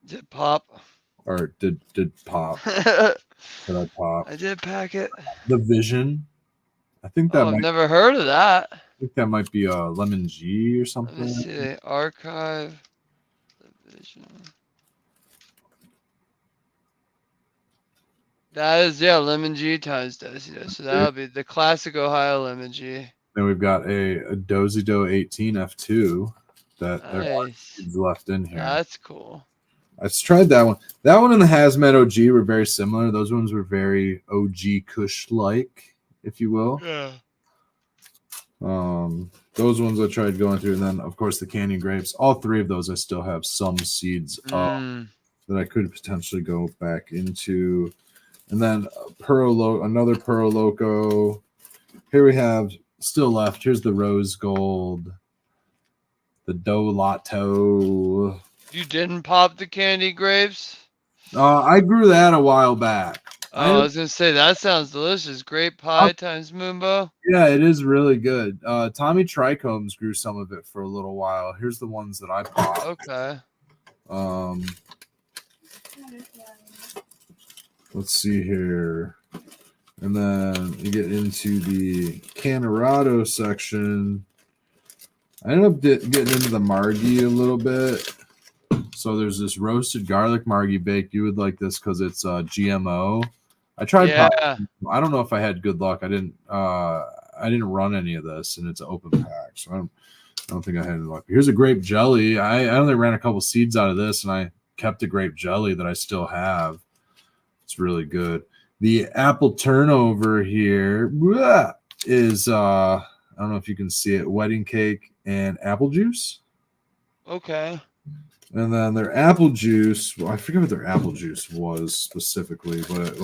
Did pop. Or did pop. I Did I pop? did pack it. The Vision. I think that Oh, I've never heard of that. might be a Lemon G or Let something. me see. Archive. Division. That is, yeah, Lemon G times Dosey Do. So that'll be the classic Ohio Lemon G. Then we've got a Dozido 18 F2 that there are Nice. seeds left in here. That's cool. I just tried that one. That one and the Hazmat OG were very similar. Those ones were very OG Kush-like, if you will. Yeah. Those ones I tried going through, and then of course the Canyon Grapes. All three of those I still have some seeds that I could potentially go back into. And then another Pearl Loco. Here we have still left. Here's the Rose Gold, the Dolato. You didn't pop the candy grapes? I grew that a while back. Oh, I was gonna say that sounds delicious. Grape pie times Moonbow. Yeah, it is really good. Tommy Trichomes grew some of it for a little while. Here's the ones that I popped. Okay. Let's see here. And then you get into the Canorado section. I ended up getting into the Margie a little bit. So there's this roasted garlic Margie baked. You would like this because it's GMO. I tried. Yeah. I don't know if I had good luck. I didn't run any of this, and it's an open pack, so I don't think I had any luck. Here's a grape jelly. I only ran a couple seeds out of this, and I kept the grape jelly that I still have. It's really good. The apple turnover here is I don't know if you can see it, wedding cake and apple juice. Okay. And then their apple juice, well, I forget what their apple juice was specifically, but it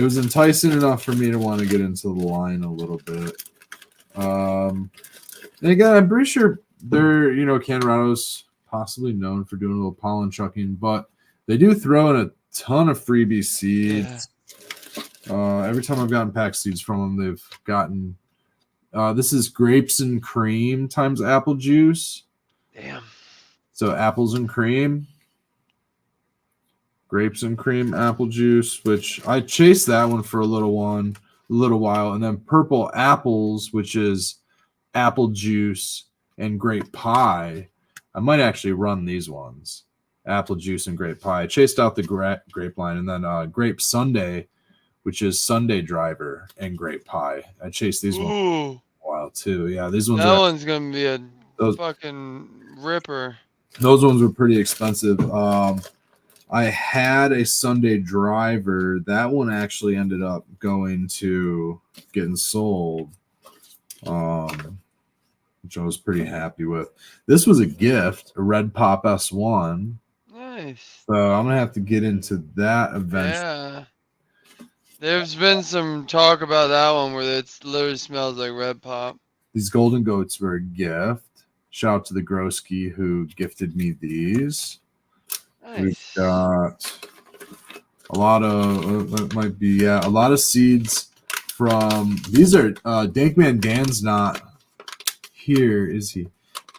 was enticing enough for me to want to get into the line a little bit. And again, I'm pretty sure they're, Canorado's possibly known for doing a little pollen chucking, but they do throw in a ton of freebie seeds. Yeah. Every time I've gotten pack seeds from them, they've gotten this is grapes and cream times apple juice. Damn. So apples and cream, grapes and cream, apple juice, which I chased that one for a little while, and then purple apples, which is apple juice and grape pie. I might actually run these ones, apple juice and grape pie. I chased out the grape line, and then grape sundae, which is Sunday driver and grape pie. I chased these ones for a while too. Yeah, these ones. That one's gonna be a fucking ripper. Those ones were pretty expensive. I had a Sunday driver. That one actually ended up going to getting sold, which I was pretty happy with. This was a gift, a Red Pop S1. Nice. So I'm going to have to get into that eventually. Yeah. There's been some talk about that one where it literally smells like Red Pop. These Golden Goats were a gift. Shout out to the Groski who gifted me these. Nice. We've got a lot of seeds from these are Dankman Dan's not here, is he?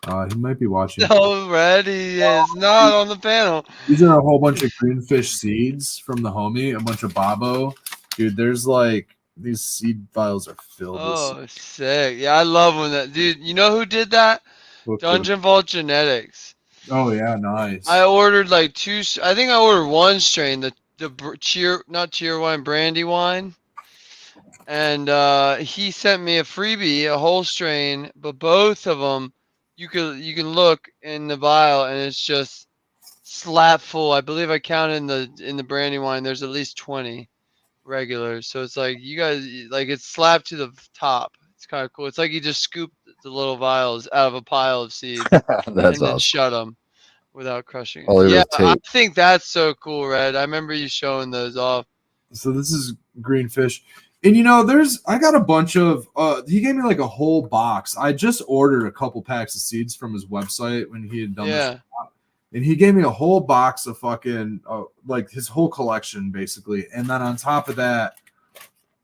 He might be watching. No, Red, he is not on the panel. These are a whole bunch of greenfish seeds from the homie, a bunch of babo. Dude, there's like these seed files are filled Oh, sick. Yeah, I love when that dude. You know who did that? with Dungeon Vault Genetics. Oh yeah, nice. I ordered like I think I ordered one strain, the not cheer wine, brandy wine. And he sent me a freebie, a whole strain, but both of them, you can look in the vial, and it's just slap full. I believe I counted in the brandy wine. There's at least 20 regulars, so it's like you guys like it's slapped to the top. It's kind of cool. It's like you just scooped the little vials out of a pile of seeds That's and then awesome. shut them without crushing All it. over Yeah, the I tape. think that's so cool, Red. I remember you showing those off. So this is greenfish. And I got a bunch of he gave me like a whole box. I just ordered a couple packs of seeds from his website when he had done this. Yeah. And he gave me a whole box of fucking like his whole collection basically. And then on top of that,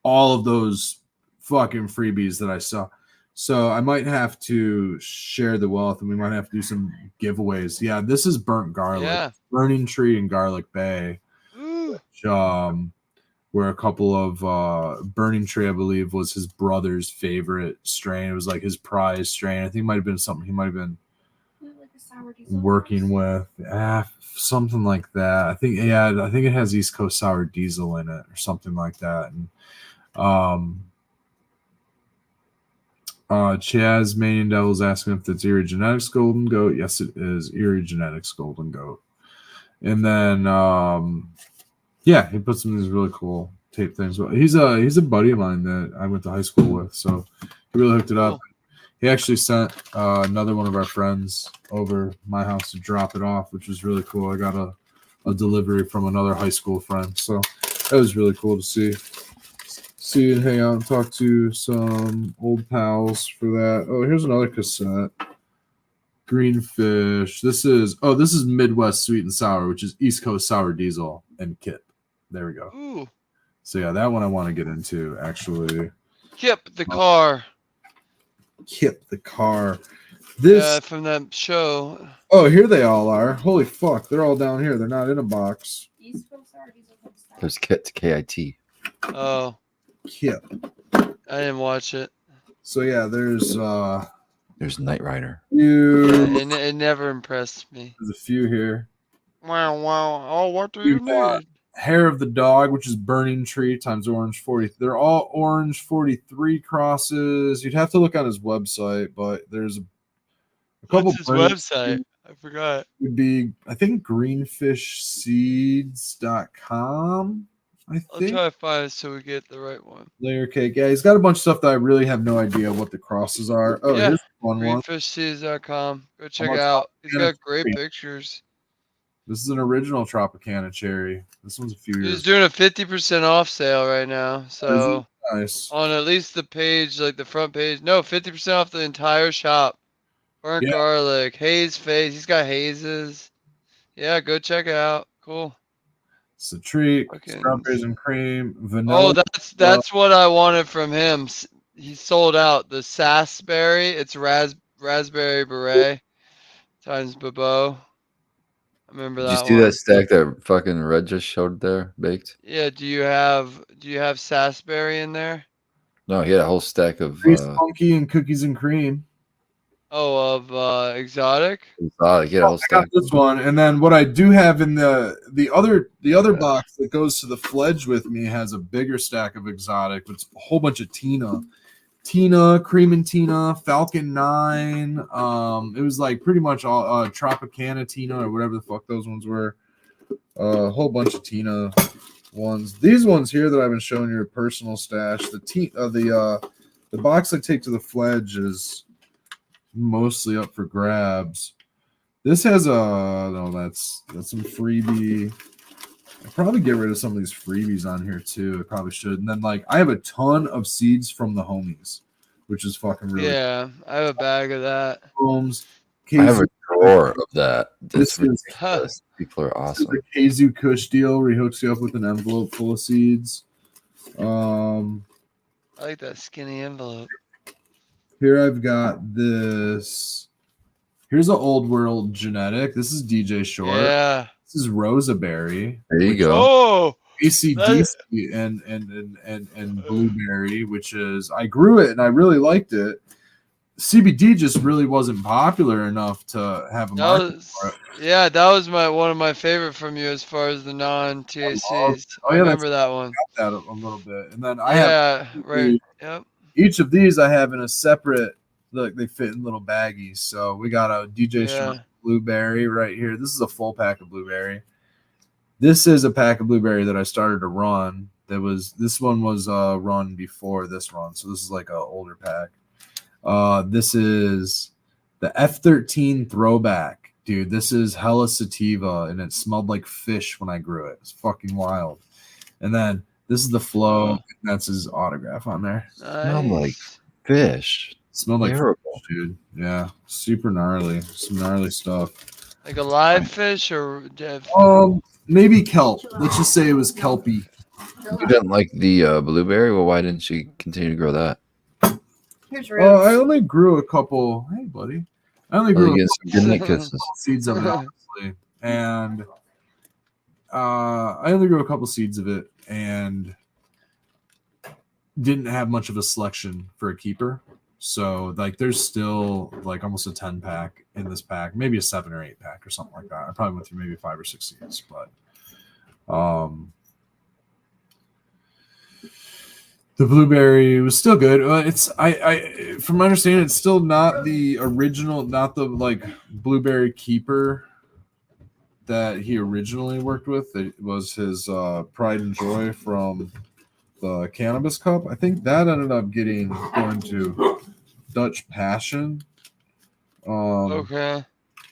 all of those fucking freebies that I saw. So I might have to share the wealth and we might have to do some giveaways. Yeah, this is burnt garlic, Yeah. Burning Tree and Garlic Bay. Ooh. Which, where a couple of Burning Tree, I believe, was his brother's favorite strain. It was like his prize strain. I think it might have been something he might have been working with. Something like that. I think it has East Coast Sour Diesel in it or something like that. And Chaz Manion Devil's asking if it's Erie Genetics Golden Goat. Yes, it is Erie Genetics Golden Goat. And then yeah, he put some of these really cool tape things. Well, he's a buddy of mine that I went to high school with, so he really hooked it up. He actually sent another one of our friends over my house to drop it off, which was really cool. I got a delivery from another high school friend, so that was really cool to see and hang out and talk to some old pals for that. Oh, here's another cassette. Greenfish. This is Midwest Sweet and Sour, which is East Coast Sour Diesel and Kip. There we go. Ooh. So yeah, that one I want to get into actually. Kip the car. Kip the car. This from that show. Oh, here they all are. Holy fuck, they're all down here. They're not in a box. There's Kit, KIT. Oh. Kip. I didn't watch it. So yeah, there's Knight Rider. It never impressed me. There's a few here. Wow. Oh, what do you need? Hair of the Dog, which is Burning Tree times Orange 40. They're all Orange 43 crosses. You'd have to look on his website, but there's a couple. What's his website? I forgot. Would be, I think, greenfishseeds.com. I think. I'll try to find it so we get the right one. Layer cake. Yeah, he's got a bunch of stuff that I really have no idea what the crosses are. Oh, yeah. Here's one. Greenfishseeds.com. Go check it out. He's got great pictures. This is an original Tropicana cherry. This one's a few years. He's doing a 50% off sale right now. So nice. On at least the page, like the front page. No, 50% off the entire shop. Burnt garlic, haze face. He's got hazes. Yeah, go check it out. Cool. It's a treat. Strawberries and cream. Vanilla. Oh, that's what I wanted from him. He sold out the Sassberry. It's raspberry beret times Babo. I remember that. Did you see that stack that fucking Red just showed there baked? Yeah. Do you have Sassberry in there? No, he had a whole stack of funky and cookies and cream. Oh, of exotic. Exotic. He had a whole stack. I got this one, and then what I do have in the other box that goes to the Fledge with me has a bigger stack of exotic. It's a whole bunch of Tina, Cream and Tina, Falcon 9. It was like pretty much all Tropicana Tina or whatever the fuck those ones were. A whole bunch of Tina ones. These ones here that I've been showing you are personal stash. The box I take to the Fledge is mostly up for grabs. This has that's some freebie. I'll probably get rid of some of these freebies on here too. I probably should. And then like I have a ton of seeds from the homies, which is fucking really cool. I have a bag of that. I have a drawer of that. People are awesome. This is a Kazu Kush deal where he hooks you up with an envelope full of seeds. I like that skinny envelope. Here I've got this Here's an old world genetic. This is DJ Short. Yeah. This is Rosaberry. There you which- go. Oh, ACDC and blueberry, which is I grew it and I really liked it. CBD just really wasn't popular enough to have a that market was, for it. yeah, that was one of my favorite from you as far as the non-THCs. Oh, I yeah, remember that one. That a little bit, and then I have Yeah, right. Yep. each of these I have in a separate. Look, they fit in little baggies. So we got a DJ Short Yeah. blueberry right here. This is a full pack of blueberry. This is a pack of blueberry that I started to run. This one was run before this run, so this is like an older pack. This is the F13 throwback, dude. This is hella sativa, and it smelled like fish when I grew it. It's fucking wild. And then this is the flow. That's his autograph on there. Smell like Nice. fish. Smelled like Terrible. fish, dude. Yeah, super gnarly. Some gnarly stuff. Like a live fish or dead? Maybe kelp. Let's just say it was kelpy. You didn't like the blueberry? Well, why didn't you continue to grow that? Here's I roots. only grew a couple. Hey, buddy. I only Oh, grew you a get some good night kisses. seeds of it, honestly. And I only grew a couple seeds of it and didn't have much of a selection for a keeper. So like there's still like almost a 10 pack in this pack, maybe a 7 or 8 pack or something like that. I probably went through maybe 5 or 6 seeds, but the blueberry was still good. It's I from my understanding, it's still not the original, not the like blueberry keeper that he originally worked with. It was his Pride and Joy from the Cannabis Cup. I think that ended up going to Dutch Passion. Okay.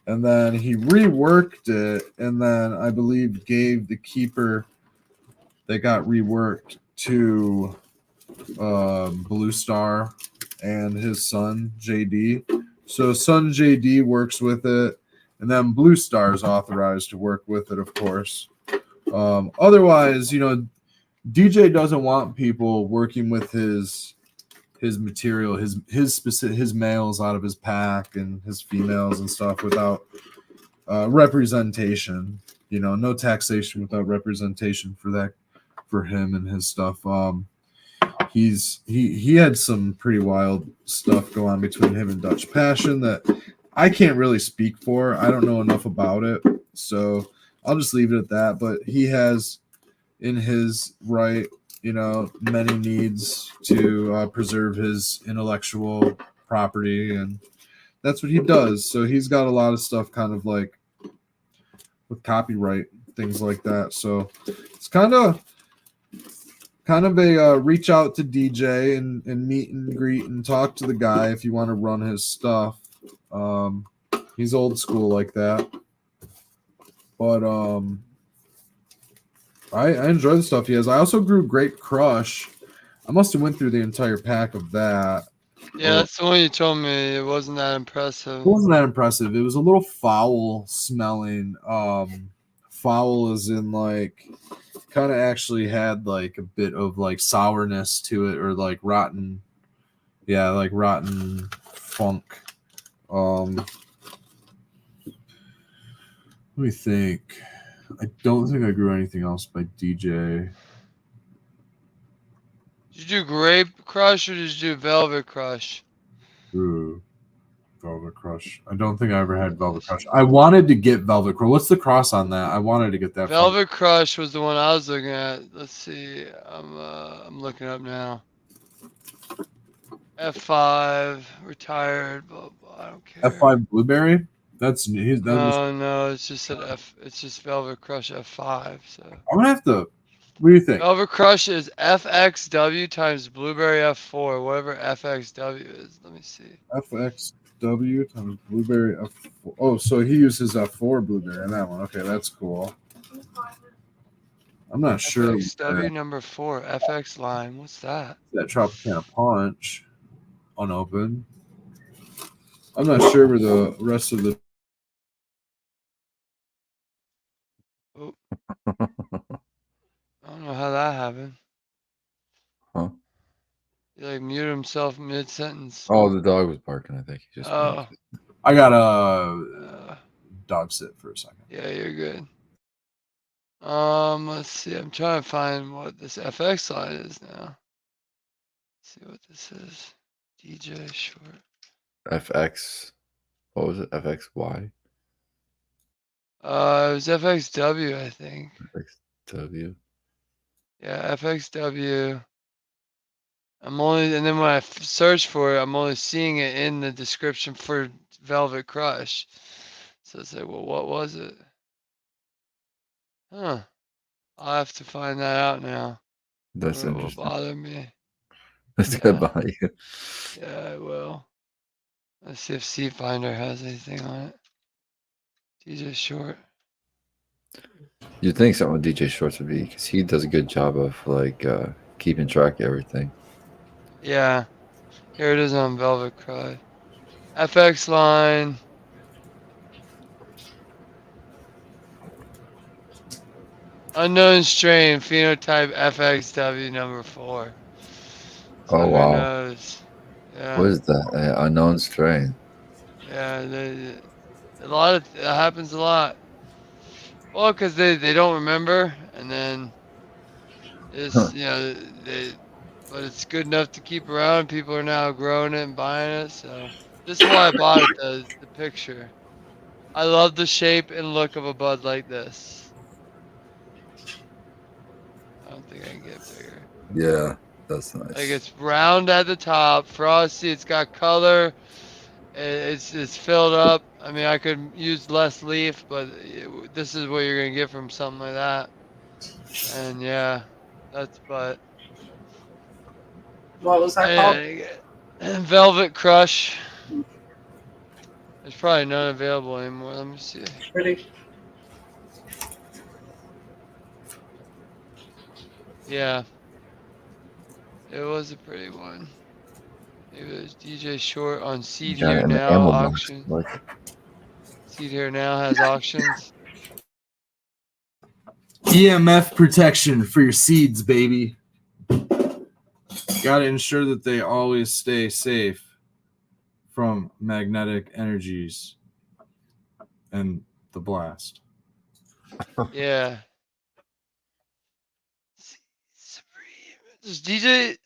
And then he reworked it, and then I believe gave the keeper that got reworked to Blue Star and his son JD. So son JD works with it, and then Blue Star is authorized to work with it, of course. Otherwise, DJ doesn't want people working with his material, his males out of his pack and his females and stuff without representation. No taxation without representation for him and his stuff. He had some pretty wild stuff go on between him and Dutch Passion that I can't really speak for. I don't know enough about it, so I'll just leave it at that. But he has in his right, many needs to preserve his intellectual property, and that's what he does. So he's got a lot of stuff kind of like with copyright, things like that. So it's kind of a reach out to DJ and meet and greet and talk to the guy if you want to run his stuff. He's old school like that. But I enjoy the stuff he has. I also grew Grape Crush. I must have went through the entire pack of that. Yeah, that's the one you told me. It wasn't that impressive. It wasn't that impressive. It was a little foul smelling. Foul is in like kind of actually had like a bit of like sourness to it, or like rotten. Yeah, like rotten funk. Let me think. I don't think I grew anything else by DJ. Did you do Grape Crush or did you do Velvet Crush? Ooh, Velvet Crush. I don't think I ever had Velvet Crush. I wanted to get Velvet Crush. What's the cross on that? I wanted to get that. Velvet Crush was the one I was looking at. Let's see. I'm looking up now. F5 retired. Blah, blah, I don't care. F5 Blueberry. No, it's just an F. It's just Velvet Crush F5. So I'm gonna have to. What do you think? Velvet Crush is FXW times Blueberry F4, whatever FXW is. Let me see. FXW times Blueberry F4. Oh, so he uses F4 Blueberry on that one. Okay, that's cool. I'm not sure. FXW number 4, FX Lime. What's that? That Tropicana Punch unopened. I'm not sure where the rest of the. Oh. I don't know how that happened. Huh? He like muted himself mid sentence. Oh, the dog was barking. I think he just. Oh. I got a dog sit for a second. Yeah, you're good. Let's see. I'm trying to find what this FX line is now. Let's see what this is. DJ Short. FX. What was it? FXY? It was FXW, I think. FXW. Yeah, FXW. And then when I search for it, I'm only seeing it in the description for Velvet Crush. So it's like, well, what was it? Huh. I'll have to find that out now. That's Or it will interesting. bother me. That's Yeah. good by you. Yeah, I will. Let's see if Seat Finder has anything on it. DJ Short. You'd think something with DJ Shorts would be, because he does a good job of like keeping track of everything. Yeah. Here it is on Velvet Crush. FX line. Unknown strain, phenotype FXW number 4. So Oh who wow! knows? Yeah. What is that? Unknown strain. Yeah, it happens a lot. Well, because they don't remember, and then it's but it's good enough to keep around. People are now growing it and buying it, so this is why I bought it. The picture. I love the shape and look of a bud like this. I don't think I can get bigger. Yeah, that's nice. Like it's round at the top, frosty. It's got color. It's filled up. I mean, I could use less leaf, but this is what you're gonna get from something like that. And yeah, but What was that called? Velvet Crush. There's probably none available anymore. Let me see. Pretty. Yeah, it was a pretty one. Maybe it was DJ Short on Seed Got it Here in the Now ammo box. auction. Like, Seed Here Now has auctions. EMF protection for your seeds, baby. Got to ensure that they always stay safe from magnetic energies and the blast. Yeah. Does DJ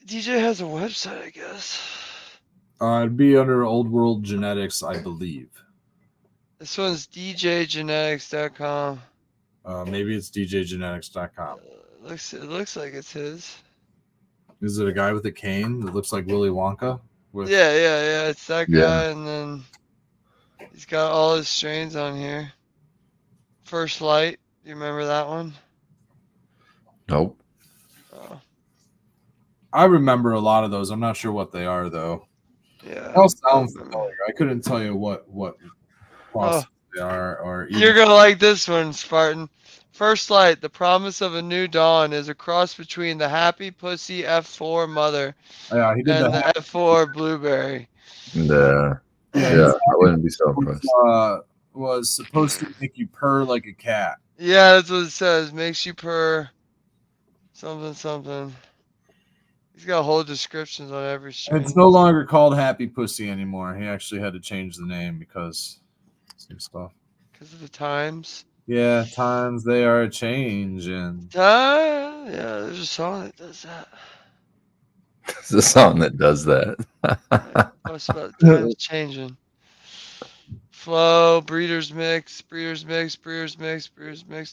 has a website, I guess. It'd be under Old World Genetics, I believe. This one's djgenetics.com. Maybe it's djgenetics.com. It looks like it's his. Is it a guy with a cane that looks like Willy Wonka? Yeah. It's that Yeah. guy, and then he's got all his strains on here. First Light. Do you remember that one? nope. Oh, I remember a lot of those. I'm not sure what they are though. yeah. They all sound familiar. I couldn't tell you what process they are or even. You're gonna like this one, Spartan. First Light, the promise of a new dawn, is a cross between the Happy Pussy F4 Mother Yeah, he did and that. the F4 Blueberry. Yeah, I wouldn't be so impressed. Was supposed to make you purr like a cat. Yeah, that's what it says. Makes you purr. Something. He's got whole descriptions on every strain. It's no longer called Happy Pussy anymore. He actually had to change the name because some stuff. Because of the times. Yeah, times they are changing. Yeah, there's a song that does that. It's a song that does that. Talks about the times changing. Flow, Breeders Mix.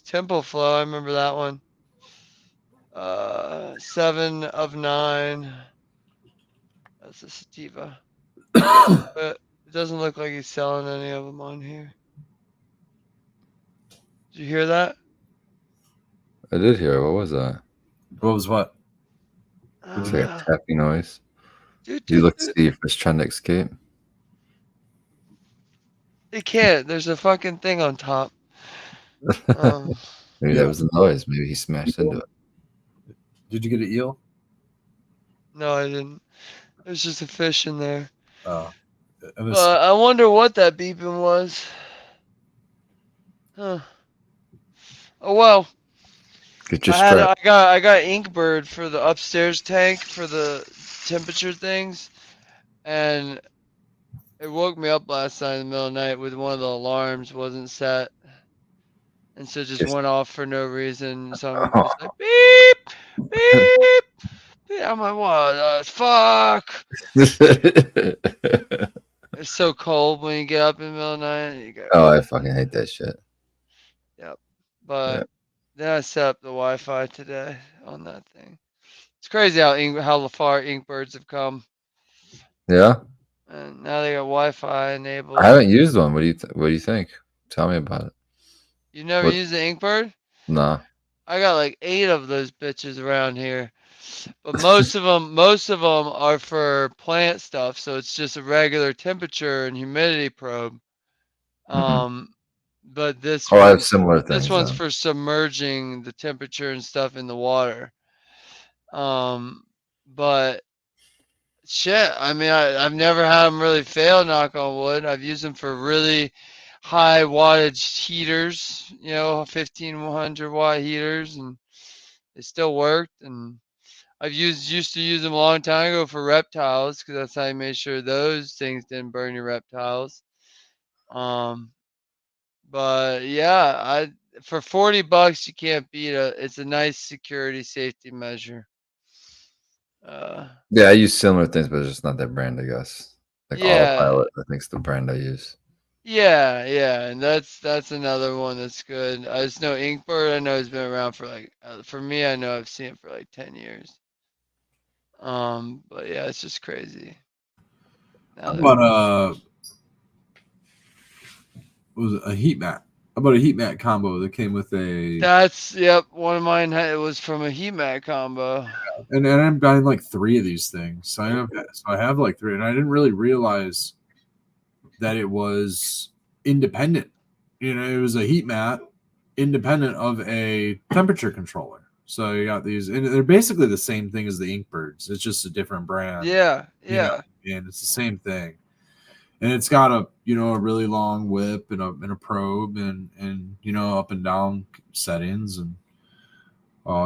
Temple Flow, I remember that one. 7 of 9. That's a sativa. But it doesn't look like he's selling any of them on here. Did you hear that? I did hear. What was that? What was what? It's like a tapping noise. Dude, You look to see if it's trying to escape. It can't. There's a fucking thing on top. Maybe that was the noise. Maybe he smashed into it. Did you get an eel? No, I didn't. There's just a fish in there. I I wonder what that beeping was. Huh. Oh well. Get your strap. I got Inkbird for the upstairs tank for the temperature things, and it woke woke me up last night in the middle of the night with one of the alarms wasn't set. And so just Yes. went off for no reason. So I'm just like, beep, beep. Yeah, I'm like, what the fuck? It's so cold when you get up in the middle of the night. You go, Oh, I fucking hate that shit. yep. But Yeah. then I set up the Wi-Fi today on that thing. It's crazy how far Inkbirds have come. Yeah. And now they got Wi-Fi enabled. I haven't used one. What do you think? Tell me about it. You never What? used the Inkbird? Nah. I got like 8 of those bitches around here. But most of them are for plant stuff, so it's just a regular temperature and humidity probe. Mm-mm. But Oh, I have similar this things. one's for submerging the temperature and stuff in the water. But shit, I mean, I've never had them really fail. Knock on wood. I've used them for really high wattage heaters, 1500 watt heaters, and they still worked. And I've used to use them a long time ago for reptiles because that's how I made sure those things didn't burn your reptiles. Um, but yeah, for $40 you can't beat it. It's a nice security safety measure. Yeah, I use similar things, but it's just not that brand, I guess. Like Yeah, Autopilot, I think's the brand I use. yeah, and that's another one that's good. I just know Inkbird. I know has been around for like for me. I know I've seen it for like 10 years. But yeah, it's just crazy. How about was it a heat mat? How about a heat mat combo that came with a? That's yep. One of mine it was from a heat mat combo. And I'm buying like 3 of these things. So I have like 3, and I didn't really realize that it was independent. It was a heat mat independent of a temperature controller. So you got these, and they're basically the same thing as the Inkbirds. It's just a different brand. Yeah. And it's the same thing. And it's got a a really long whip and a probe and up and down settings and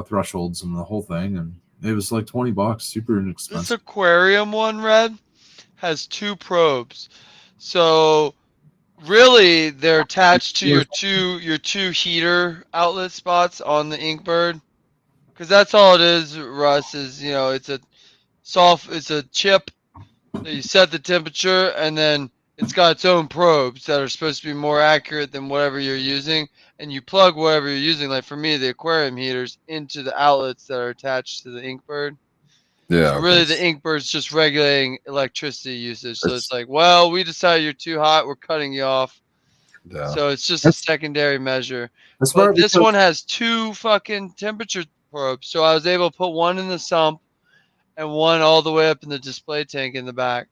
thresholds and the whole thing. And it was like $20, super This inexpensive. aquarium one, Red, has 2 probes. So really they're attached to your two heater outlet spots on the Inkbird. Because that's all it is, Russ, is it's a chip that you set the temperature and then it's got its own probes that are supposed to be more accurate than whatever you're using. And you plug whatever you're using, like for me, the aquarium heaters, into the outlets that are attached to the Inkbird. Yeah. So Okay. really, the Inkbird's just regulating electricity usage. So it's like, well, we decided you're too hot, we're cutting you off. Yeah. So it's just a secondary measure. That's But smart this because- one has 2 fucking temperature probes. So I was able to put one in the sump and one all the way up in the display tank in the back.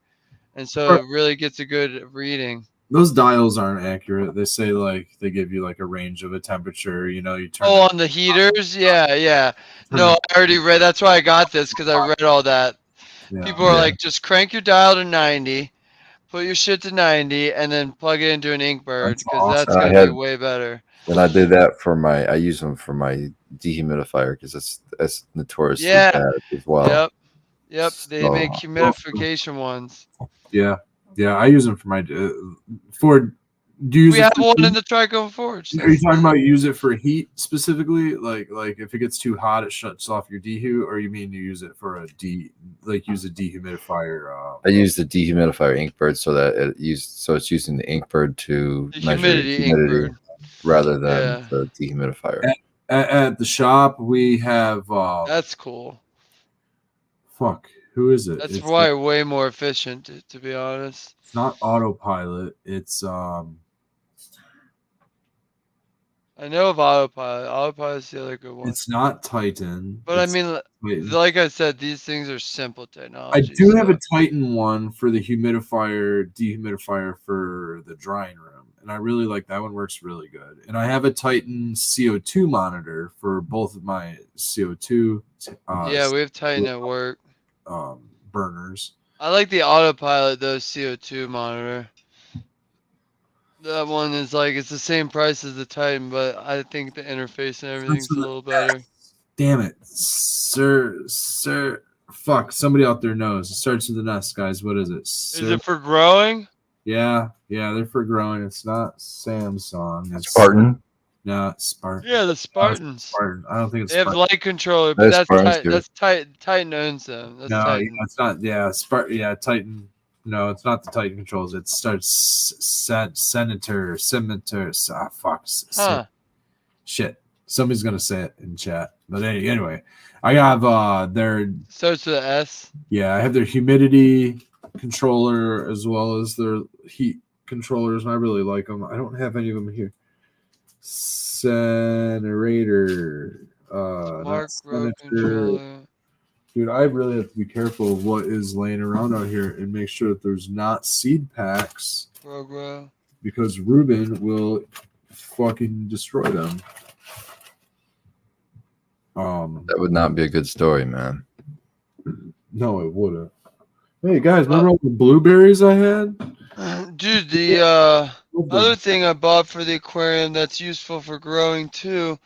And so it really gets a good reading. Those dials aren't accurate. They say like they give you like a range of a temperature. You turn. Oh, on the heaters? Yeah. No, I already read. That's why I got this because I read all that. Yeah. People are like, just crank your dial to 90, put your shit to 90, and then plug it into an Inkbird That's because awesome. that's going to be way better. And I did that I use them for my dehumidifier because that's notoriously bad as well. Yep. They make humidification ones. Yeah. I use them for my for. Do you use We have one in the Trichome Forge. Are you talking about use it for heat specifically? Like if it gets too hot, it shuts off your dehu, or you mean you use it for use a dehumidifier? I use the dehumidifier Inkbird it's using the Inkbird to measure humidity rather than the dehumidifier. At the shop, we have. That's cool. Fuck, who is it? That's probably way more efficient, to be honest. It's not autopilot. It's I know of Autopilot. Autopilot's the other good one. It's not Titan. But I mean, like I said, these things are simple technology. I do have a Titan one for the dehumidifier for the drying room. And I really like that one. Works really good. And I have a Titan CO2 monitor for both of my CO2. Yeah, we have Titan at work. Burners. I like the Autopilot, though, CO2 monitor. That one is like, it's the same price as the Titan, but I think the interface and everything's a little better. Damn it. Sir. Fuck, somebody out there knows. It starts with an S, guys. What is it? Is it for growing? Yeah, they're for growing. It's not Samsung. It's Spartan. no, it's Spartan. Yeah, the No, Spartans. Spartan. I don't think it's They have Spartan. light controller, but That's that's Spartans tight. too. That's tight. Titan owns them. That's No, yeah, Titan. it's not. Yeah, Spartan. Yeah, Titan. No, it's not the Titan controls. It starts Senator. Ah, fuck. Huh. Shit. Somebody's gonna say it in chat. But anyway, I have their Starts with an S. I have their humidity controller as well as their heat controllers, and I really like them. I don't have any of them here. Generator, Mark Pro Senator. controller. Dude, I really have to be careful of what is laying around out here and make sure that there's not seed packs Pro. because Ruben will fucking destroy them. That would not be a good story, man. No, it wouldn't. Hey guys, remember all the blueberries I had? Dude, the other thing I bought for the aquarium that's useful for growing too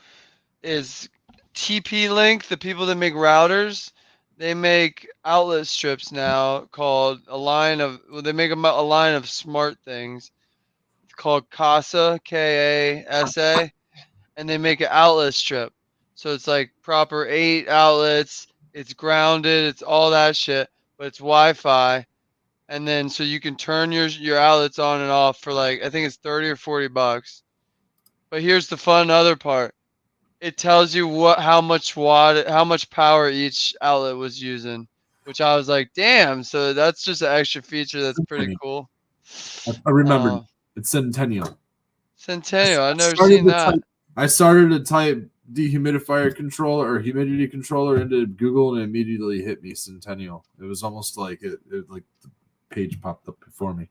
is TP-Link, the people that make routers. They make outlet strips now called they make a line of smart things. It's called Casa, Kasa, and they make an outlet strip. So it's like proper 8 outlets, it's grounded, it's all that shit, but it's Wi-Fi. And then so you can turn your outlets on and off for like I think it's 30 or 40 bucks. But here's the fun other part. It tells you how much power each outlet was using, which I was like, damn. So that's just an extra feature that's pretty cool. I remembered. It's Centennial. Centennial. I've never seen that. I started to type dehumidifier controller or humidity controller into Google and it immediately hit me Centennial. It was almost like it like the page popped up before me.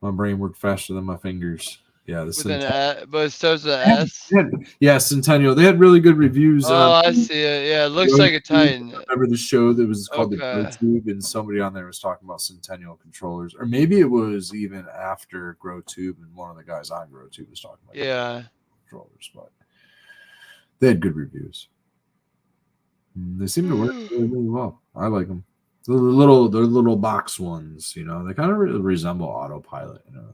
My brain worked faster than my fingers. Yeah, but it starts with an S. Yeah, Centennial. They had really good reviews. Oh, I see it. Yeah, it looks like a Titan. I remember the show that was called the GrowTube, and somebody on there was talking about Centennial controllers, or maybe it was even after GrowTube, and one of the guys on GrowTube was talking about controllers, but they had good reviews. They seem to work really, really well. I like them. They're little box ones, you know. They kind of resemble Autopilot in a way.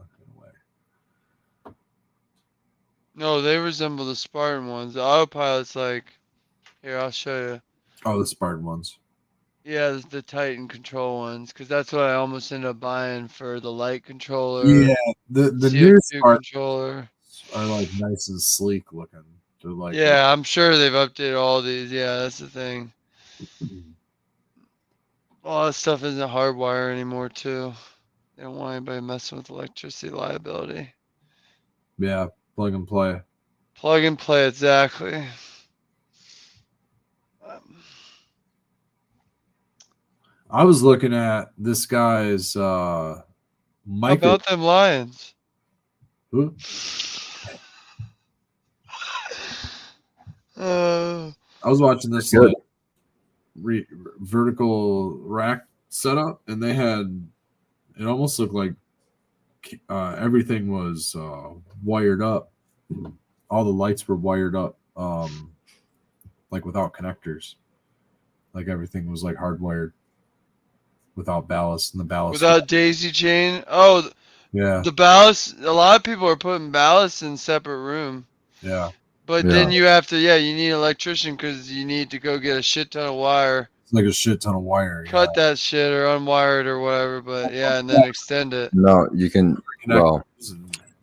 No, they resemble the Spartan ones. The Autopilot's like, here, I'll show you. Oh, the Spartan ones. Yeah, the Titan control ones, because that's what I almost ended up buying for the light controller. Yeah, the new controller are like nice and sleek looking. They're like I'm sure they've updated all these. Yeah, that's the thing. All that stuff isn't hardwire anymore too. They don't want anybody messing with electricity liability. Yeah, plug and play. Plug and play, exactly. I was looking at this guy's How about them Lions? Who? I was watching this like vertical rack setup, and they had it almost looked like everything was wired up. All the lights were wired up, like without connectors. Like everything was like hardwired without ballast, and the ballast without daisy chain. Oh, yeah. The ballast. A lot of people are putting ballast in separate room. Yeah. But then you have to, you need an electrician because you need to go get a shit ton of wire. It's like a shit ton of wire. Cut that shit or unwire it or whatever, but and then extend it. No, you can. Well,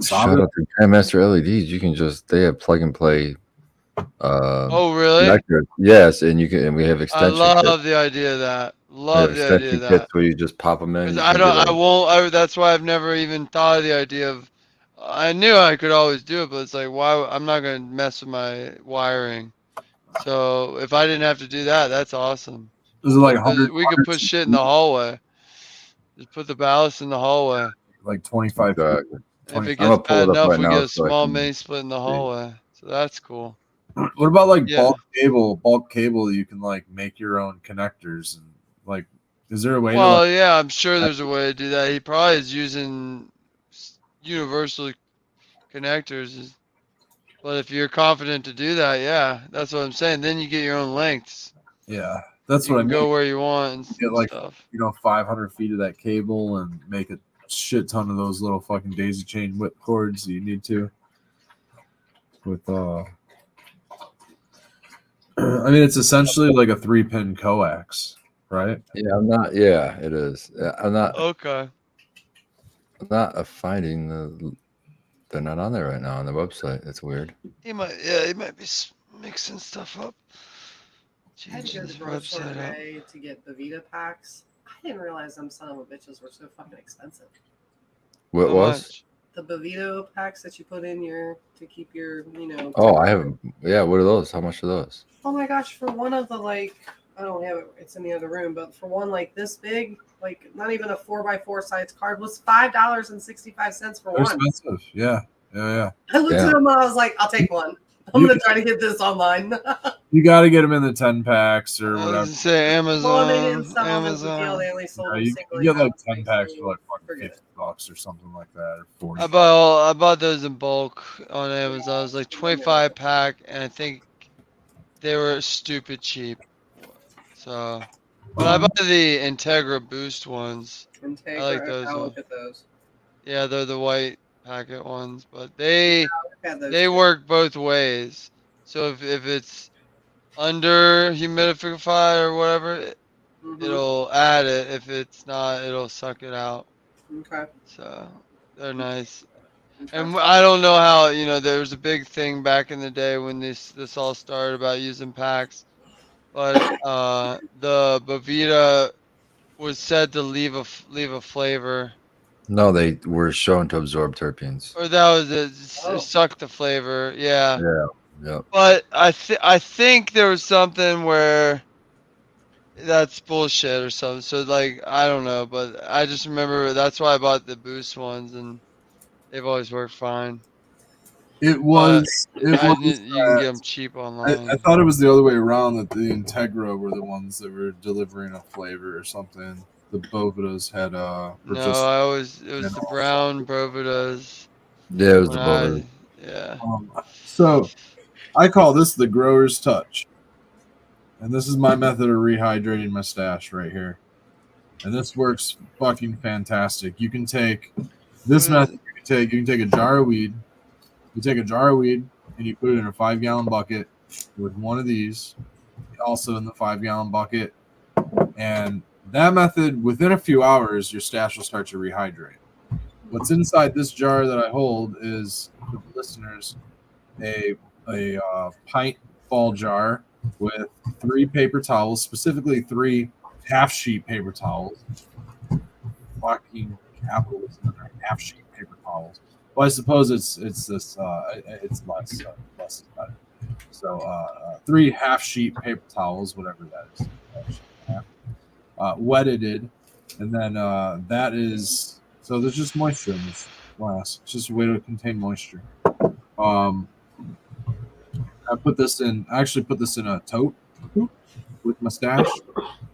shout out to Grandmaster LEDs. You can they have plug and play. Oh really? Connectors. Yes, and you can. And we have extension. I love the idea of that. Love the idea of that. Kits where you just pop them in. That's why I've never even thought of the idea of. I knew I could always do it, but it's like, why? I'm not gonna mess with my wiring. So if I didn't have to do that, that's awesome. Is it like we could put shit in the hallway. Just put the ballast in the hallway. Like 25. If it gets bad enough, we get a small mini split in the hallway. So that's cool. What about like bulk cable? Bulk cable, you can like make your own connectors and like. Is there a way? Well, yeah, I'm sure there's a way to do that. He probably is using universal connectors. But if you're confident to do that, yeah, that's what I'm saying. Then you get your own lengths. Yeah. That's you what I can mean. go where you want and Get like stuff. 500 feet of that cable and make a shit ton of those little fucking daisy chain whip cords that you need to. With I mean, it's essentially like a 3-pin coax, right? Yeah, I'm not. Yeah, it is. I'm not. Okay. I'm not finding the. They're not on there right now on the website. It's weird. He might be mixing stuff up. I had to go Changing to his the grocery store website up. today to get Bavita packs. I didn't realize them son of a bitches were so fucking expensive. What How was? much? The Bavito packs that you put in to keep your, Oh, I haven't. Yeah, what are those? How much are those? Oh my gosh, for one of the I don't have it, it's in the other room, but for one like this big, like not even a 4x4 size card was $5.65 for They're one. expensive. Yeah. I looked at Yeah. them and I was like, I'll take one. I'm gonna try to get this online. You got to get them in the 10 packs or I was whatever. gonna say Well, they didn't Amazon. sell them as a deal. They only sold them You singly. get like I was 10 packs so for like fucking forget it. $50 or something like that, or 40. I bought those in bulk on Amazon. It was like 25 pack, and I think they were stupid cheap. So, but I bought the Integra Boost ones. Integra, I like those. I'll look at those. Yeah, they're the white packet ones, but they I've had those they too. work both ways. So if it's under humidified or whatever, it'll add it. If it's not, it'll suck it out. Okay. So they're nice. Okay. And I don't know how, there was a big thing back in the day when this all started about using packs, but the Bavita was said to leave a flavor, No, they were shown to absorb terpenes. or that was it, Oh. suck the flavor. Yeah. Yeah. Yeah. But I think there was something where that's bullshit or something. So like I don't know, but I just remember that's why I bought the Boost ones, and they've always worked fine. It was. You can get them cheap I online. thought it was the other way around, that the Integra were the ones that were delivering a flavor or something. The Bovitas had No, it was the brown Bovitas. Yeah, it was the when Bovida. Yeah. So I call this the grower's touch, and this is my method of rehydrating my stash right here, and this works fucking fantastic. You can take this method. You can take a jar of weed. You take a jar of weed and you put it in a 5-gallon bucket with one of these, also in the 5-gallon bucket. And that method, within a few hours, your stash will start to rehydrate. What's inside this jar that I hold is, for the listeners, a pint ball jar with 3 paper towels, specifically 3 half-sheet paper towels. Fucking capitalism, half-sheet paper towels. Well, I suppose it's this it's less is better. So 3 half-sheet paper towels, whatever that is, wetted, and then that is, so there's just moisture in this glass. It's just a way to contain moisture. I actually put this in a tote with my stash.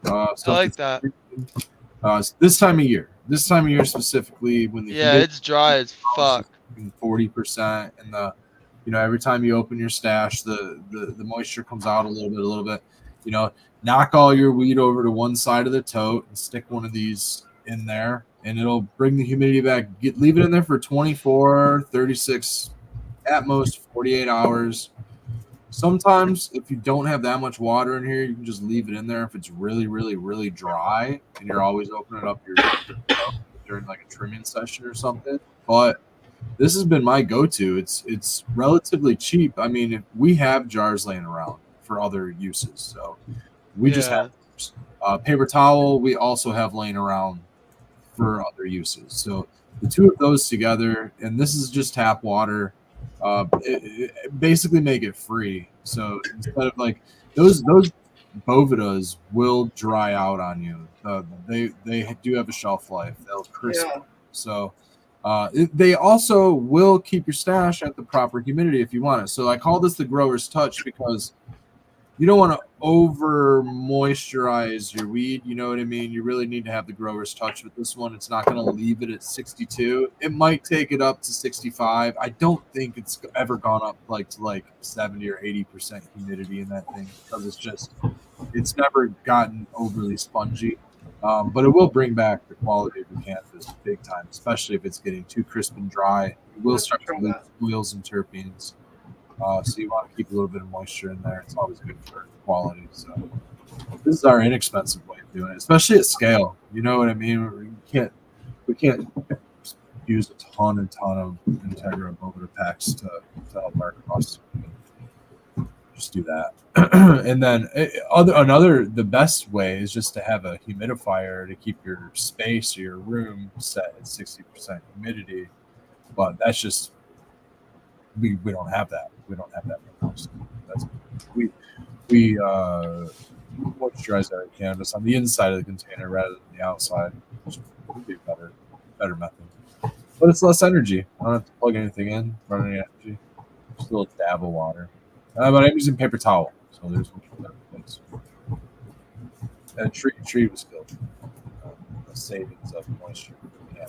I like that. This time of year specifically, when the It's dry as fuck. 40%, and every time you open your stash, the moisture comes out a little bit. Knock all your weed over to one side of the tote and stick one of these in there, and it'll bring the humidity back. Leave it in there for 24, 36, at most 48 hours. Sometimes, if you don't have that much water in here, you can just leave it in there if it's really, really, really dry, and you're always opening up your during like a trimming session or something. But this has been my go-to. It's relatively cheap. I mean, we have jars laying around for other uses, so we just have paper towel. We also have laying around for other uses. So the two of those together, and this is just tap water. Basically make it free. So instead of like those Bovitas will dry out on you. They do have a shelf life. They'll crisp. Yeah. So they also will keep your stash at the proper humidity if you want it. So I call this the grower's touch because you don't want to over moisturize your weed. You know what I mean? You really need to have the grower's touch with this one. It's not going to leave it at 62. It might take it up to 65. I don't think it's ever gone up to 70 or 80% humidity in that thing, because it's just it's never gotten overly spongy, but it will bring back the quality of your canvas big time, especially if it's getting too crisp and dry. It will start to lose oils and terpenes. So you want to keep a little bit of moisture in there. It's always good for quality. So this is our inexpensive way of doing it, especially at scale. You know what I mean? We can't use a ton of Integra over the packs to help our costs. Just do that. And then the best way is just to have a humidifier to keep your space or your room set at 60% humidity. But that's just we don't have that. We don't have that in the house. We moisturize our canvas on the inside of the container rather than the outside, which would be a better method. But it's less energy. I don't have to plug anything in, run any energy. Just a little dab of water. But I'm using paper towel, so there's one things. And tree was filled. A savings of moisture. Yeah.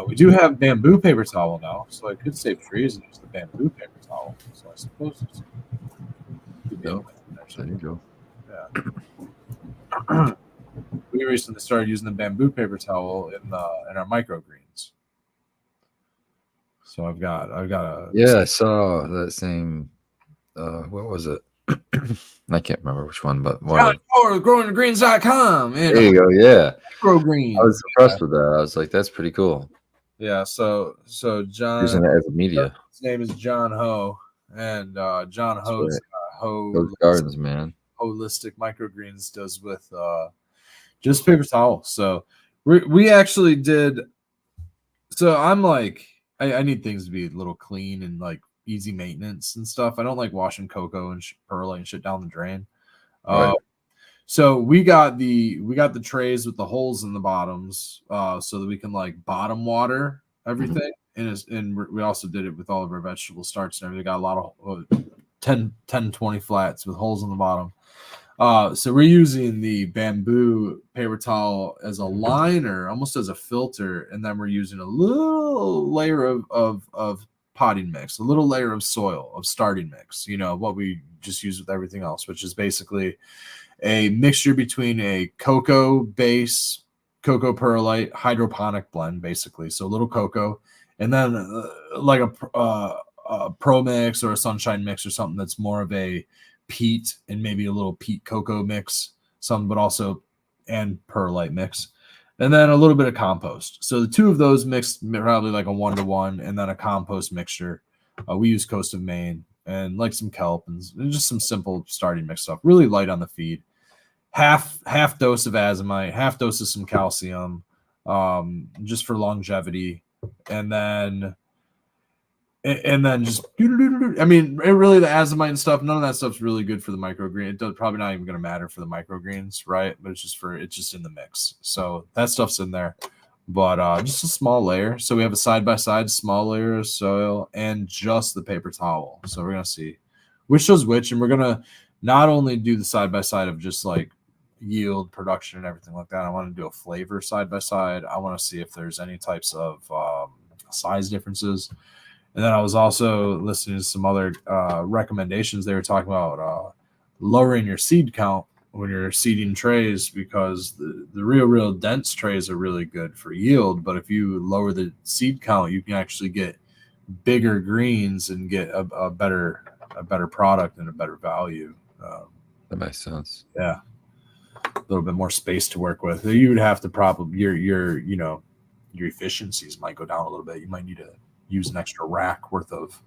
We do have bamboo paper towel now, so I could save trees and use the bamboo paper towel. So I suppose it's there you go. Yeah. We recently started using the bamboo paper towel in our microgreens. So I've got a I saw that same. What was it? I can't remember which one, but one. growinggreens.com. There you go. Yeah, microgreens. I was impressed with that. I was like, that's pretty cool. Yeah. So John, Using it as a media. his name is John Ho, and John Ho's Those gardens, man. Holistic Microgreens does with just paper towel. So we actually did. So I'm like, I need things to be a little clean and like easy maintenance and stuff. I don't like washing cocoa and perlite and shit down the drain. Right. So we got the trays with the holes in the bottoms, so that we can like bottom water everything. And we also did it with all of our vegetable starts and everything. Got a lot of 10, 20 flats with holes in the bottom. So we're using the bamboo paper towel as a liner, almost as a filter, and then we're using a little layer of potting mix, a little layer of soil, of starting mix, what we just use with everything else, which is basically a mixture between a cocoa base, cocoa perlite, hydroponic blend, basically. So a little cocoa, and then like a pro mix or a sunshine mix or something that's more of a peat and maybe a little peat cocoa mix, but also and perlite mix, and then a little bit of compost. So the two of those mixed probably like a 1-to-1, and then a compost mixture. We use Coast of Maine and like some kelp and just some simple starting mix stuff. Really light on the feed. Half dose of azomite, half dose of some calcium, just for longevity, and then just I mean, really the azomite and stuff, none of that stuff's really good for the microgreen. It's probably not even going to matter for the microgreens, right? But it's just in the mix. So that stuff's in there. But just a small layer. So we have a side-by-side small layer of soil and just the paper towel. So we're going to see which does which, and we're going to not only do the side-by-side of just like yield, production, and everything like that. I want to do a flavor side-by-side. I want to see if there's any types of size differences. And then I was also listening to some other recommendations. They were talking about lowering your seed count when you're seeding trays, because the real dense trays are really good for yield. But if you lower the seed count, you can actually get bigger greens and get a better product and a better value. That makes sense. Yeah, a little bit more space to work with. You would have to probably your efficiencies might go down a little bit. You might need to use an extra rack worth of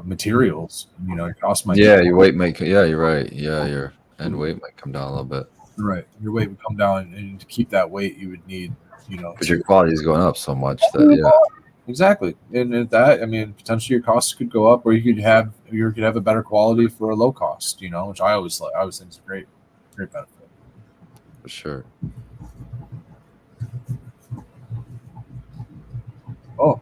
materials. Your cost might. Yeah, your weight might. Yeah, you're right. Yeah, your end weight might come down a little bit. Right, your weight would come down, and to keep that weight, you would need, because your quality is going up so much that exactly. And at that, I mean, potentially your costs could go up, or you could have a better quality for a low cost. Which I always think is a great benefit. For sure. Oh,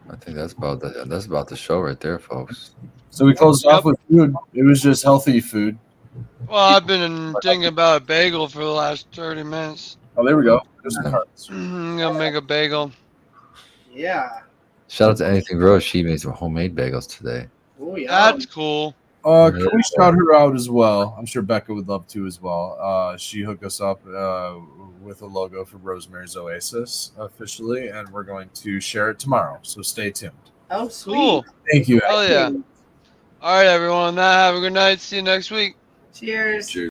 I think that's about the show right there, folks. So we closed off with food. It was just healthy food. Well, I've been thinking about a bagel for the last 30 minutes. Oh, there we go. I'm gonna make a bagel. Yeah. Shout out to Anything Grows. She made some homemade bagels today. Oh yeah. That's cool. Can we shout her out as well? I'm sure Becca would love to as well. She hooked us up with a logo for Rosemary's Oasis officially, and we're going to share it tomorrow. So stay tuned. Oh, sweet. Cool. Thank you. Oh yeah. All right, everyone. Have a good night. See you next week. Cheers. Cheers.